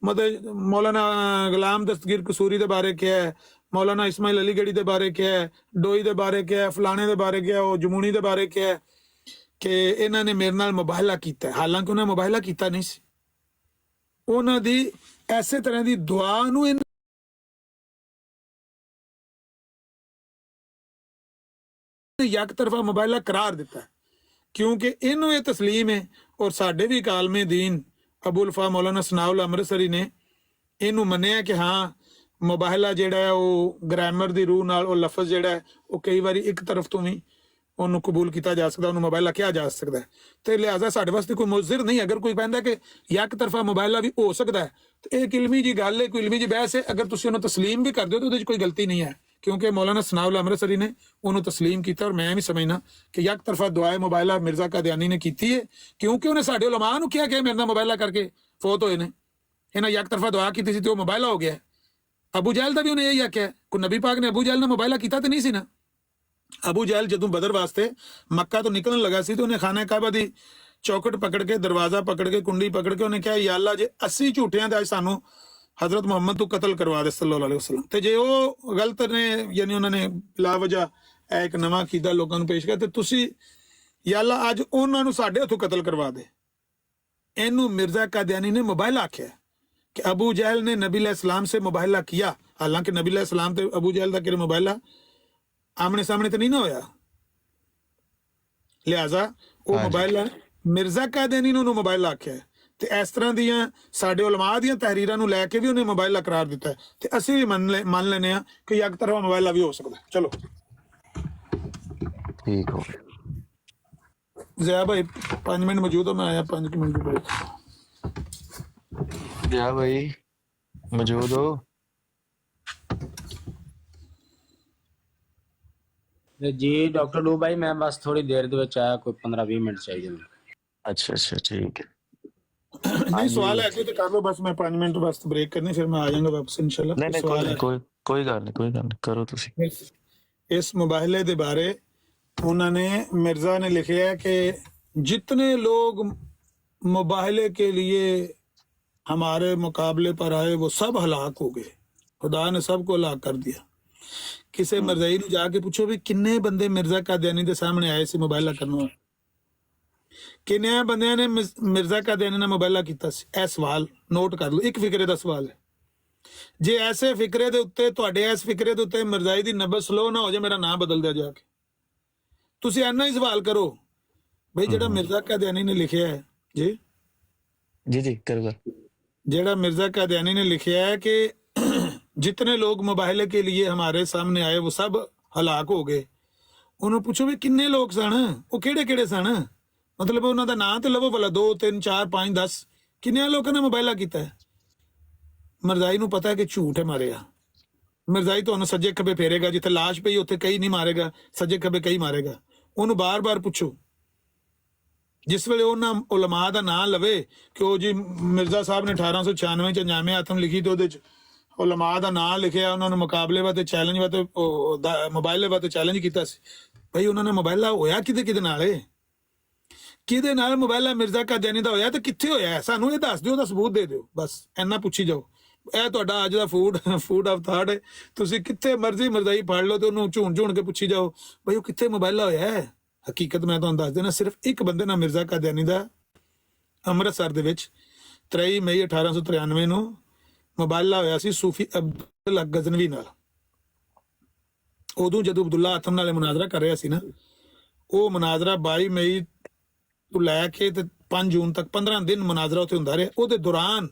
ਮਤਲਬ ਮੌਲਾਨਾ ਗੁਲਾਮ ਦਸਤਗੀਰ ਕਸੂਰੀ ਦੇ ਬਾਰੇ ਕਿਹਾ ਹੈ, ਮੌਲਾਨਾ ਇਸਮਾਇਲ ਅਲੀ ਗੜੀ ਦੇ ਬਾਰੇ ਕਿਹਾ ਹੈ, ਡੋਈ ਦੇ ਬਾਰੇ ਕਿਹਾ, ਫਲਾਣੇ ਦੇ ਬਾਰੇ ਕਿਹਾ, ਉਹ ਜਮੂਨੀ ਦੇ ਬਾਰੇ ਕਿਹਾ ਕਿ ਇਹਨਾਂ ਨੇ ਮੇਰੇ ਨਾਲ ਮੁਬਾਇਲਾ ਕੀਤਾ, ਹਾਲਾਂਕਿ ਉਹਨਾਂ ਮੁਬਾਇਲਾ ਕੀਤਾ ਨਹੀਂ ਸੀ। ਉਹਨਾਂ ਦੀ ਐਸੇ ਤਰ੍ਹਾਂ ਦੀ ਦੁਆ ਨੂੰ ਯਕ ਤਰਫਾ ਮੁਬਾਇਲਾ ਕਰਾਰ ਦਿੱਤਾ, ਕਿਉਂਕਿ ਇਹਨੂੰ ਇਹ ਤਸਲੀਮ ਹੈ। ਔਰ ਸਾਡੇ ਵੀ ਕਾਲਮੇ ਦੀਨ ਅਬੁਲ ਫਾ ਮੌਲਾਨਾ ਸਨਾਉਲ ਅੰਮ੍ਰਿਤਸਰੀ ਨੇ ਇਹਨੂੰ ਮੰਨਿਆ ਕਿ ਹਾਂ ਮੁਬਾਇਲਾ ਜਿਹੜਾ ਹੈ ਉਹ ਗ੍ਰਾਮਰ ਦੀ ਰੂਹ ਨਾਲ ਉਹ ਲਫ਼ਜ਼ ਜਿਹੜਾ ਹੈ ਉਹ ਕਈ ਵਾਰੀ ਇੱਕ ਤਰਫ ਤੋਂ ਵੀ ਉਹਨੂੰ ਕਬੂਲ ਕੀਤਾ ਜਾ ਸਕਦਾ, ਉਹਨੂੰ ਮੁਬਾਇਲਾ ਕਿਹਾ ਜਾ ਸਕਦਾ ਹੈ, ਤੇ ਲਿਹਾਜ਼ਾ ਸਾਡੇ ਵਾਸਤੇ ਕੋਈ ਮੁਜ਼ਰ ਨਹੀਂ। ਅਗਰ ਕੋਈ ਕਹਿੰਦਾ ਕਿ ਯਕ ਤਰਫਾ ਮੁਬਾਇਲਾ ਵੀ ਹੋ ਸਕਦਾ ਹੈ, ਤੇ ਇਹ ਇਲਮੀ ਜੀ ਗੱਲ ਹੈ, ਕੋਈ ਇਲਮੀ ਜੀ ਬਹਿਸ ਹੈ। ਅਗਰ ਤੁਸੀਂ ਉਹਨੂੰ ਤਸਲੀਮ ਵੀ ਕਰਦੇ ਹੋ ਤਾਂ ਉਹਦੇ 'ਚ ਕੋਈ ਗਲਤੀ ਨਹੀਂ ਹੈ, ਕਿਉਂਕਿ ਮੌਲਾਨਾ ਸਨਾਉਲ ਅੰਮ੍ਰਿਤਸਰੀ ਨੇ ਉਹਨੂੰ ਤਸਲੀਮ ਕੀਤਾ। ਔਰ ਮੈਂ ਵੀ ਸਮਝਣਾ ਕਿ ਯਕ ਤਰਫਾ ਦੁਆਏ ਮੁਬਾਇਲਾ ਮਿਰਜ਼ਾ ਕਾਦੀਆਨੀ ਨੇ ਕੀਤੀ ਹੈ, ਕਿਉਂਕਿ ਉਹਨੇ ਸਾਡੇ ਉਲਮਾ ਨੂੰ ਕਿਹਾ ਕਿ ਮੇਰੇ ਨਾਲ ਮੁਬਾਇਲਾ ਕਰਕੇ ਫੌਤ ਹੋਏ ਨੇ, ਇਹਨਾਂ ਯਕ ਤਰਫਾ ਦੁਆ ਕੀਤੀ ਸੀ ਤੇ ਉਹ ਮੁਬਾਇਲਾ ਹੋ ਗਿਆ। ਅਬੂ ਜਹਿਲ ਦਾ ਵੀ ਉਹਨੇ ਇਹ ਆਖਿਆ, ਕੋਈ ਨਬੀ ਪਾਕ ਨੇ ਅਬੂ ਜਹਿਲ ਨਾਲ ਮੁਬਾਇਲਾ ਕੀਤਾ ਤੇ ਨਹੀਂ ਸੀ ਨਾ। ਅਬੂ ਜਹਿਲ ਜਦੋਂ ਬਦਰ ਵਾਸਤੇ ਮੱਕਾ ਤੋਂ ਨਿਕਲਣ ਲੱਗਾ ਸੀ, ਤੇ ਉਹਨੇ ਖਾਨਾ ਕਾਬਾ ਦੀ ਚੌਕਟ ਪਕੜ ਕੇ, ਦਰਵਾਜ਼ਾ ਪਕੜ ਕੇ, ਕੁੰਡੀ ਪਕੜ ਕੇ ਉਹਨੇ ਕਿਹਾ ਯਾ ਅੱਲਾ ਜੇ 80 ਝੂਠਿਆਂ ਤੇ ਅੱਜ ਸਾਨੂੰ ਹਜ਼ਰਤ ਮੁਹੰਮਦ ਤੋਂ ਕਤਲ ਕਰਵਾ ਦੇ ਸੱਲੱਲਾਹੁ ਅਲੈਹਿ ਵਸੱਲਮ, ਤੇ ਜੇ ਉਹ ਗਲਤ ਨੇ, ਯਾਨੀ ਉਹਨਾਂ ਨੇ ਲਾ ਵਜ੍ਹਾ ਇੱਕ ਨਵਾਂ ਅਕੀਦਾ ਲੋਕਾਂ ਨੂੰ ਪੇਸ਼ ਕੀਤਾ, ਤੇ ਤੁਸੀਂ ਯਾ ਅੱਲਾ ਅੱਜ ਉਹਨਾਂ ਨੂੰ ਸਾਡੇ ਹੱਥੋਂ ਕਤਲ ਕਰਵਾ ਦੇ। ਇਹਨੂੰ ਮਿਰਜ਼ਾ ਕਾਦੀਆਨੀ ਨੇ ਮੁਬਾਇਲਾ ਆਖਿਆ कि अबू जहल ने नबी अलैहिस्सलाम से मुबाहिला किया, हालांकि नबी अलैहिस्सलाम ते अबू जहल दा कि मुबाहिला आमने सामने तो नहीं ना होया, लिहाजा वो मुबाहिला मिर्जा कादियानी ने उन्होंने मुबाहिला आख्या है। ਤੇ ਇਸ ਤਰ੍ਹਾਂ ਦੀਆਂ ਸਾਡੇ ਉਲਮਾ ਦੀਆਂ ਤਹਿਰੀਰਾਂ ਨੂੰ ਲੈ ਕੇ ਵੀ ਉਹਨੇ ਮੁਬਾਇਲਾ ਕਰਾਰ ਦਿੱਤਾ ਹੈ, ਤੇ ਅਸੀਂ ਵੀ ਮੰਨ ਲੈਨੇ ਆ ਕਿ ਇੱਕ ਤਰ੍ਹਾਂ ਮੁਬਾਇਲਾ ਵੀ ਹੋ ਸਕਦਾ। ਚਲੋ ਠੀਕ ਹੋ ਜ਼ਿਆ ਭਾਈ 5 ਮਿੰਟ ਮੌਜੂਦ ਹੋ, ਮੈਂ ਆਇਆ 5 ਮਿੰਟ ਦੀ ਬ੍ਰੇਕ। ਜ਼ਿਆ ਭਾਈ ਮੌਜੂਦ ਹੋ? जी डॉक्टर लू भाई मैं बस थोड़ी देर ਦੇ ਵਿੱਚ ਆਇਆ, ਕੋਈ 15-20 ਮਿੰਟ ਚਾਹੀਦੇ ਨੇ। ਅੱਛਾ ਅੱਛਾ ਠੀਕ ਹੈ। नहीं सवाल है तो कर लो, बस मैं 5 मिनट बस ब्रेक करनी, फिर मैं आ जाऊंगा वापस इंशाल्लाह। नहीं कोई गल नहीं करो तुसी। इस मुबाहिले दे बारे उन्होंने मिर्जा ने लिखा है कि जितने लोग मुबाहिले के लिए हमारे मुकाबले पर आए वो सब हलाक हो गए, खुदा ने सबको हलाक कर दिया। किसी मिर्जाई ने जाके पूछो भी किन्ने बंदे मिर्जा कादियानी दे सामने आए सी मुबाहिला करने, किन्ने बंदियां ने मिर्जा कादियानी ने मुबाहिला कीता सी? ਇਹ ਸਵਾਲ ਨੋਟ ਕਰ ਲਓ, ਇੱਕ ਫਿਕਰੇ ਦਾ ਸਵਾਲ ਹੈ। ਜੇ ਐਸੇ ਫਿਕਰੇ ਦੇ ਉੱਤੇ ਤੁਹਾਡੇ ਇਸ ਫਿਕਰੇ ਦੇ ਉੱਤੇ ਮਿਰਜ਼ਾਈ ਦੀ ਨਬਜ਼ ਸਲੋ ਨਾ ਹੋ ਜਾਏ, ਮੇਰਾ ਨਾਮ ਬਦਲ ਦਿਆ ਜਾ ਕੇ। ਤੁਸੀਂ ਇੰਨਾ ਹੀ ਸਵਾਲ ਕਰੋ ਬਈ ਜਿਹੜਾ ਮਿਰਜ਼ਾ ਕਾਦੀਆਨੀ ਨੇ ਲਿਖਿਆ ਹੈ ਜੀ जी कर जेड़ा मिर्जा कादियानी ने लिखा है कि जितने लोग मुबाहले के लिए हमारे सामने आए वो सब हलाक हो गए। उन्होंने पूछो भी किन्ने लोग सन, वो केड़े केड़े सन, मतलब उन्हों दा नाम तो लवो भला 2 3 4 5 10 किन्ने लोगों ने मुबाहला किया है। मिर्जाई नूं पता है कि झूठ है मारिया। मिर्जाई तुहानूं सज्जे खब्बे फेरेगा, जिथे लाश पई उत्थे कई नहीं मारेगा, सज्जे खब्बे कई मारेगा। उन्होंने बार बार पूछो, जिस ਵੇਲੇ ਉਹਨਾਂ ਉਲਮਾ ਦਾ ਨਾਂ ਲਵੇ ਕਿ ਉਹ ਜੀ ਮਿਰਜ਼ਾ ਸਾਹਿਬ ਨੇ 1896 ਚ ਜਾਮੇ ਆਤਮ ਲਿਖੀ ਤੇ ਉਹਦੇ ਚ ਉਲਮਾ ਦਾ ਨਾਂ ਲਿਖਿਆ, ਉਹਨਾਂ ਨੂੰ ਮੁਕਾਬਲੇ ਵਾਸਤੇ ਚੈਲੰਜ ਵਾਸਤੇ ਮੋਬਾਈਲ ਵਾਸਤੇ ਚੈਲੰਜ ਕੀਤਾ ਸੀ। ਭਾਈ ਉਹਨਾਂ ਨੇ ਮੋਬਾਈਲਾ ਹੋਇਆ ਕਿਹਦੇ ਨਾਲ ਏ, ਕਿਹਦੇ ਨਾਲ ਮੋਬਾਈਲਾ ਮਿਰਜ਼ਾ ਕਾਦੀਆਨੀ ਦਾ ਹੋਇਆ ਤੇ ਕਿੱਥੇ ਹੋਇਆ, ਸਾਨੂੰ ਇਹ ਦੱਸ ਦਿਓ, ਉਹਦਾ ਸਬੂਤ ਦੇ ਦਿਓ, ਬਸ ਇੰਨਾ ਪੁੱਛੀ ਜਾਓ। ਇਹ ਤੁਹਾਡਾ ਅੱਜ ਦਾ ਫੂਡ ਆਫ ਥਾਟ ਹੈ। ਤੁਸੀਂ ਕਿੱਥੇ ਮਰਜ਼ੀ ਮਰਜ਼ਾਈ ਫੜ ਲਓ ਤੇ ਉਹਨੂੰ ਝੂਣ ਕੇ ਪੁੱਛੀ ਜਾਓ ਭਾਈ ਉਹ ਕਿੱਥੇ ਮੋਬਾਈਲਾ ਹੋਇਆ ਹੈ। ਹਕੀਕਤ ਮੈਂ ਤੁਹਾਨੂੰ ਦੱਸ ਦੇਣਾ, ਸਿਰਫ ਇੱਕ ਬੰਦੇ ਨਾਲ ਮਿਰਜ਼ਾ ਕਾਦੀਆਨੀ ਦਾ ਅੰਮ੍ਰਿਤਸਰ ਦੇ ਵਿੱਚ 23 ਮਈ 1893 ਨੂੰ ਮੁਬਾਹਲਾ ਹੋਇਆ ਸੀ ਸੂਫੀ ਅਬਦੁੱਲਾ ਗਜ਼ਨਵੀ ਨਾਲ। ਉਦੋਂ ਜਦੋਂ ਅਬਦੁੱਲਾ ਆਤਮ ਨਾਲ ਮੁਨਾਜ਼ਰਾ ਕਰ ਰਿਹਾ ਸੀ ਨਾ, ਉਹ ਮੁਨਾਜ਼ਰਾ 22 ਮਈ ਤੋਂ ਲੈ ਕੇ ਤੇ 5 ਜੂਨ ਤੱਕ 15 ਦਿਨ ਮੁਨਾਜ਼ਰਾ ਉੱਥੇ ਹੁੰਦਾ ਰਿਹਾ। ਉਹਦੇ ਦੌਰਾਨ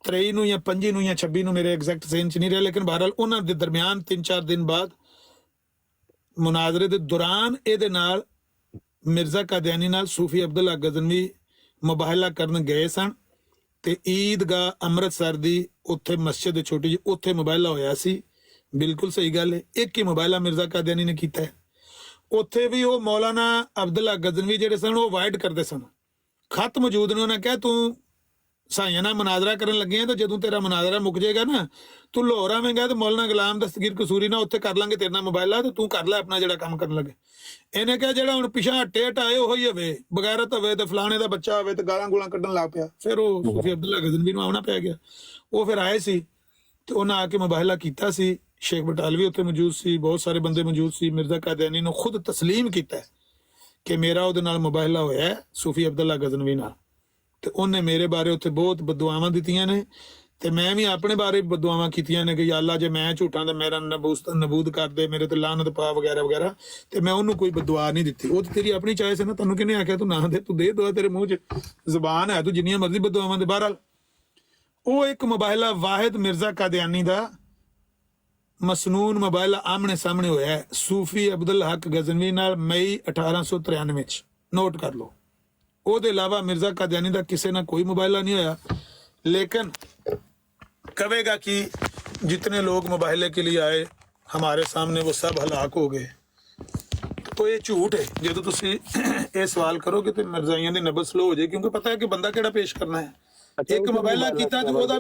23 ਨੂੰ ਜਾਂ 25 ਨੂੰ ਜਾਂ 26 ਨੂੰ ਮੇਰੇ ਐਗਜ਼ੈਕਟ ਸੇਨ ਚ ਨਹੀਂ ਰਿਹਾ, ਲੇਕਿਨ ਬਹਰਹਾਲ ਉਹਨਾਂ ਦੇ ਦਰਮਿਆਨ 3-4 ਦਿਨ ਬਾਅਦ ਮੁਨਾਜ਼ਰੇ ਦੇ ਦੌਰਾਨ ਇਹਦੇ ਨਾਲ ਮਿਰਜ਼ਾ ਕਾਦੀਆਨੀ ਨਾਲ ਸੂਫੀ ਅਬਦੁੱਲਾ ਗਜ਼ਨਵੀ ਮੁਬਾਹਲਾ ਕਰਨ ਗਏ ਸਨ ਤੇ ਈਦਗਾਹ ਅੰਮ੍ਰਿਤਸਰ ਦੀ ਉੱਥੇ ਮਸਜਿਦ ਛੋਟੀ ਜਿਹੀ ਉੱਥੇ ਮੁਬਾਹਲਾ ਹੋਇਆ ਸੀ। ਬਿਲਕੁਲ ਸਹੀ ਗੱਲ ਹੈ, ਇੱਕ ਹੀ ਮੁਬਾਹਲਾ ਮਿਰਜ਼ਾ ਕਾਦੀਆਨੀ ਨੇ ਕੀਤਾ ਹੈ। ਉੱਥੇ ਵੀ ਉਹ ਮੌਲਾਨਾ ਅਬਦੁੱਲਾ ਗਜ਼ਨਵੀ ਜਿਹੜੇ ਸਨ ਉਹ ਅਵਾਇਡ ਕਰਦੇ ਸਨ। ਖਤ ਮੌਜੂਦ ਨੇ, ਉਹਨਾਂ ਕਿਹਾ ਤੂੰ ਸਾਈਆਂ ਨਾਲ ਮੁਨਾਜ਼ਰਾ ਕਰਨ ਲੱਗੇ ਆ ਤੇ ਜਦੋਂ ਤੇਰਾ ਮੁਨਾਜ਼ਰਾ ਮੁੱਕ ਜਾਏਗਾ ਨਾ ਤੂੰ ਲਾਹੌਰ ਆਵੇਂਗਾ ਤੇ ਮੌਲਾਨਾ ਗੁਲਾਮ ਦਸਤਗੀਰ ਕਸੂਰੀ ਨਾਲ ਉੱਥੇ ਕਰ ਲਾਂਗੇ ਤੇਰੇ ਨਾਲ ਮੁਬਾਹਲਾ, ਤੇ ਤੂੰ ਕਰ ਲੈ ਆਪਣਾ ਜਿਹੜਾ ਕੰਮ ਕਰਨ ਲੱਗੇ। ਇਹਨੇ ਕਿਹਾ ਜਿਹੜਾ ਹੁਣ ਪਿਛਾ ਹਟੇ ਹਟਾਏ ਉਹ ਹੀ ਹੋਵੇ, ਬਗੈਰਤ ਹੋਵੇ ਤੇ ਫਲਾਣੇ ਦਾ ਬੱਚਾ ਹੋਵੇ ਤੇ ਗਾਲਾਂ ਗੂਲਾਂ ਕੱਢਣ ਲੱਗ ਪਿਆ। ਫਿਰ ਉਹ ਸੂਫੀ ਅਬਦੁੱਲਾ ਗਜ਼ਨਵੀ ਨੂੰ ਆਉਣਾ ਪੈ ਗਿਆ। ਉਹ ਫਿਰ ਆਏ ਸੀ ਤੇ ਉਹਨਾਂ ਆ ਕੇ ਮੁਬਾਹਲਾ ਕੀਤਾ ਸੀ। ਸ਼ੇਖ ਬਟਾਲਵੀ ਉੱਥੇ ਮੌਜੂਦ ਸੀ, ਬਹੁਤ ਸਾਰੇ ਬੰਦੇ ਮੌਜੂਦ ਸੀ। ਮਿਰਜ਼ਾ ਕਾਦੀਆਨੀ ਨੂੰ ਖੁਦ ਤਸਲੀਮ ਕੀਤਾ ਕਿ ਮੇਰਾ ਉਹਦੇ ਨਾਲ ਮੁਬਾਹਲਾ ਹੋਇਆ ਸੂਫੀ ਅਬਦੁੱਲਾ ਗਜ਼ਨਵੀ ਨਾਲ, ਤੇ ਉਹਨੇ ਮੇਰੇ ਬਾਰੇ ਉੱਥੇ ਬਹੁਤ ਬਦਦੁਆਵਾਂ ਦਿੱਤੀਆਂ ਨੇ ਤੇ ਮੈਂ ਵੀ ਆਪਣੇ ਬਾਰੇ ਬਦਦੁਆਵਾਂ ਕੀਤੀਆਂ ਨੇ ਕਿ ਯਾ ਅੱਲਾ ਜੇ ਮੈਂ ਝੂਠਾਂ ਤੇ ਮੇਰਾ ਨਬੂਦ ਕਰ ਦੇ, ਮੇਰੇ ਤੇ ਲਾਨਤ ਪਾ ਵਗੈਰਾ ਵਗੈਰਾ। ਤੇ ਮੈਂ ਉਹਨੂੰ ਕੋਈ ਬਦਦੁਆ ਨਹੀਂ ਦਿੱਤੀ। ਉਹ ਤੇ ਤੇਰੀ ਆਪਣੀ ਚਾਇਸ ਹੈ ਨਾ, ਤੈਨੂੰ ਕਿਹਨੇ ਆਖਿਆ ਤੂੰ ਨਾ ਦੇ, ਤੂੰ ਦੇ ਦੁਆ, ਤੇਰੇ ਮੂੰਹ 'ਚ ਜ਼ੁਬਾਨ ਹੈ, ਤੂੰ ਜਿੰਨੀਆਂ ਮਰਜ਼ੀ ਬਦਦੁਆਵਾਂ ਦੇ। ਬਹਰਹਾਲ ਉਹ ਇੱਕ ਮੁਬਾਹਲਾ ਵਾਹਿਦ ਮਿਰਜ਼ਾ ਕਾਦੀਆਨੀ ਦਾ ਮਸਨੂਨ ਮੁਬਾਹਲਾ ਆਮਣੇ ਸਾਹਮਣੇ ਹੋਇਆ ਹੈ ਸੂਫੀ ਅਬਦੁਲ ਹਕ ਗਜ਼ਨਵੀ ਨਾਲ ਮਈ 1893 ਚ। ਨੋਟ ਕਰ ਲਓ। ਉਹਦੇ ਇਲਾਵਾ ਮਿਰਜ਼ਾ ਕਾਦੀਆਨੀ ਦਾ ਕਿਸੇ ਨਾਲ ਕੋਈ ਮੁਬਾਹਲਾ ਨਹੀਂ ਹੋਇਆ। लेकिन कहेगा कि जितने लोग मुबाहले के लिए आए हमारे सामने वो सब हलाक हो गए, तो ये झूठ है। जो तुसी ये सवाल करोगे तो मिर्जाइयां दी नब्ज स्लो हो जाए, क्योंकि पता है कि बंदा केड़ा पेश करना है। एक मुबाहला कीता ते ओदा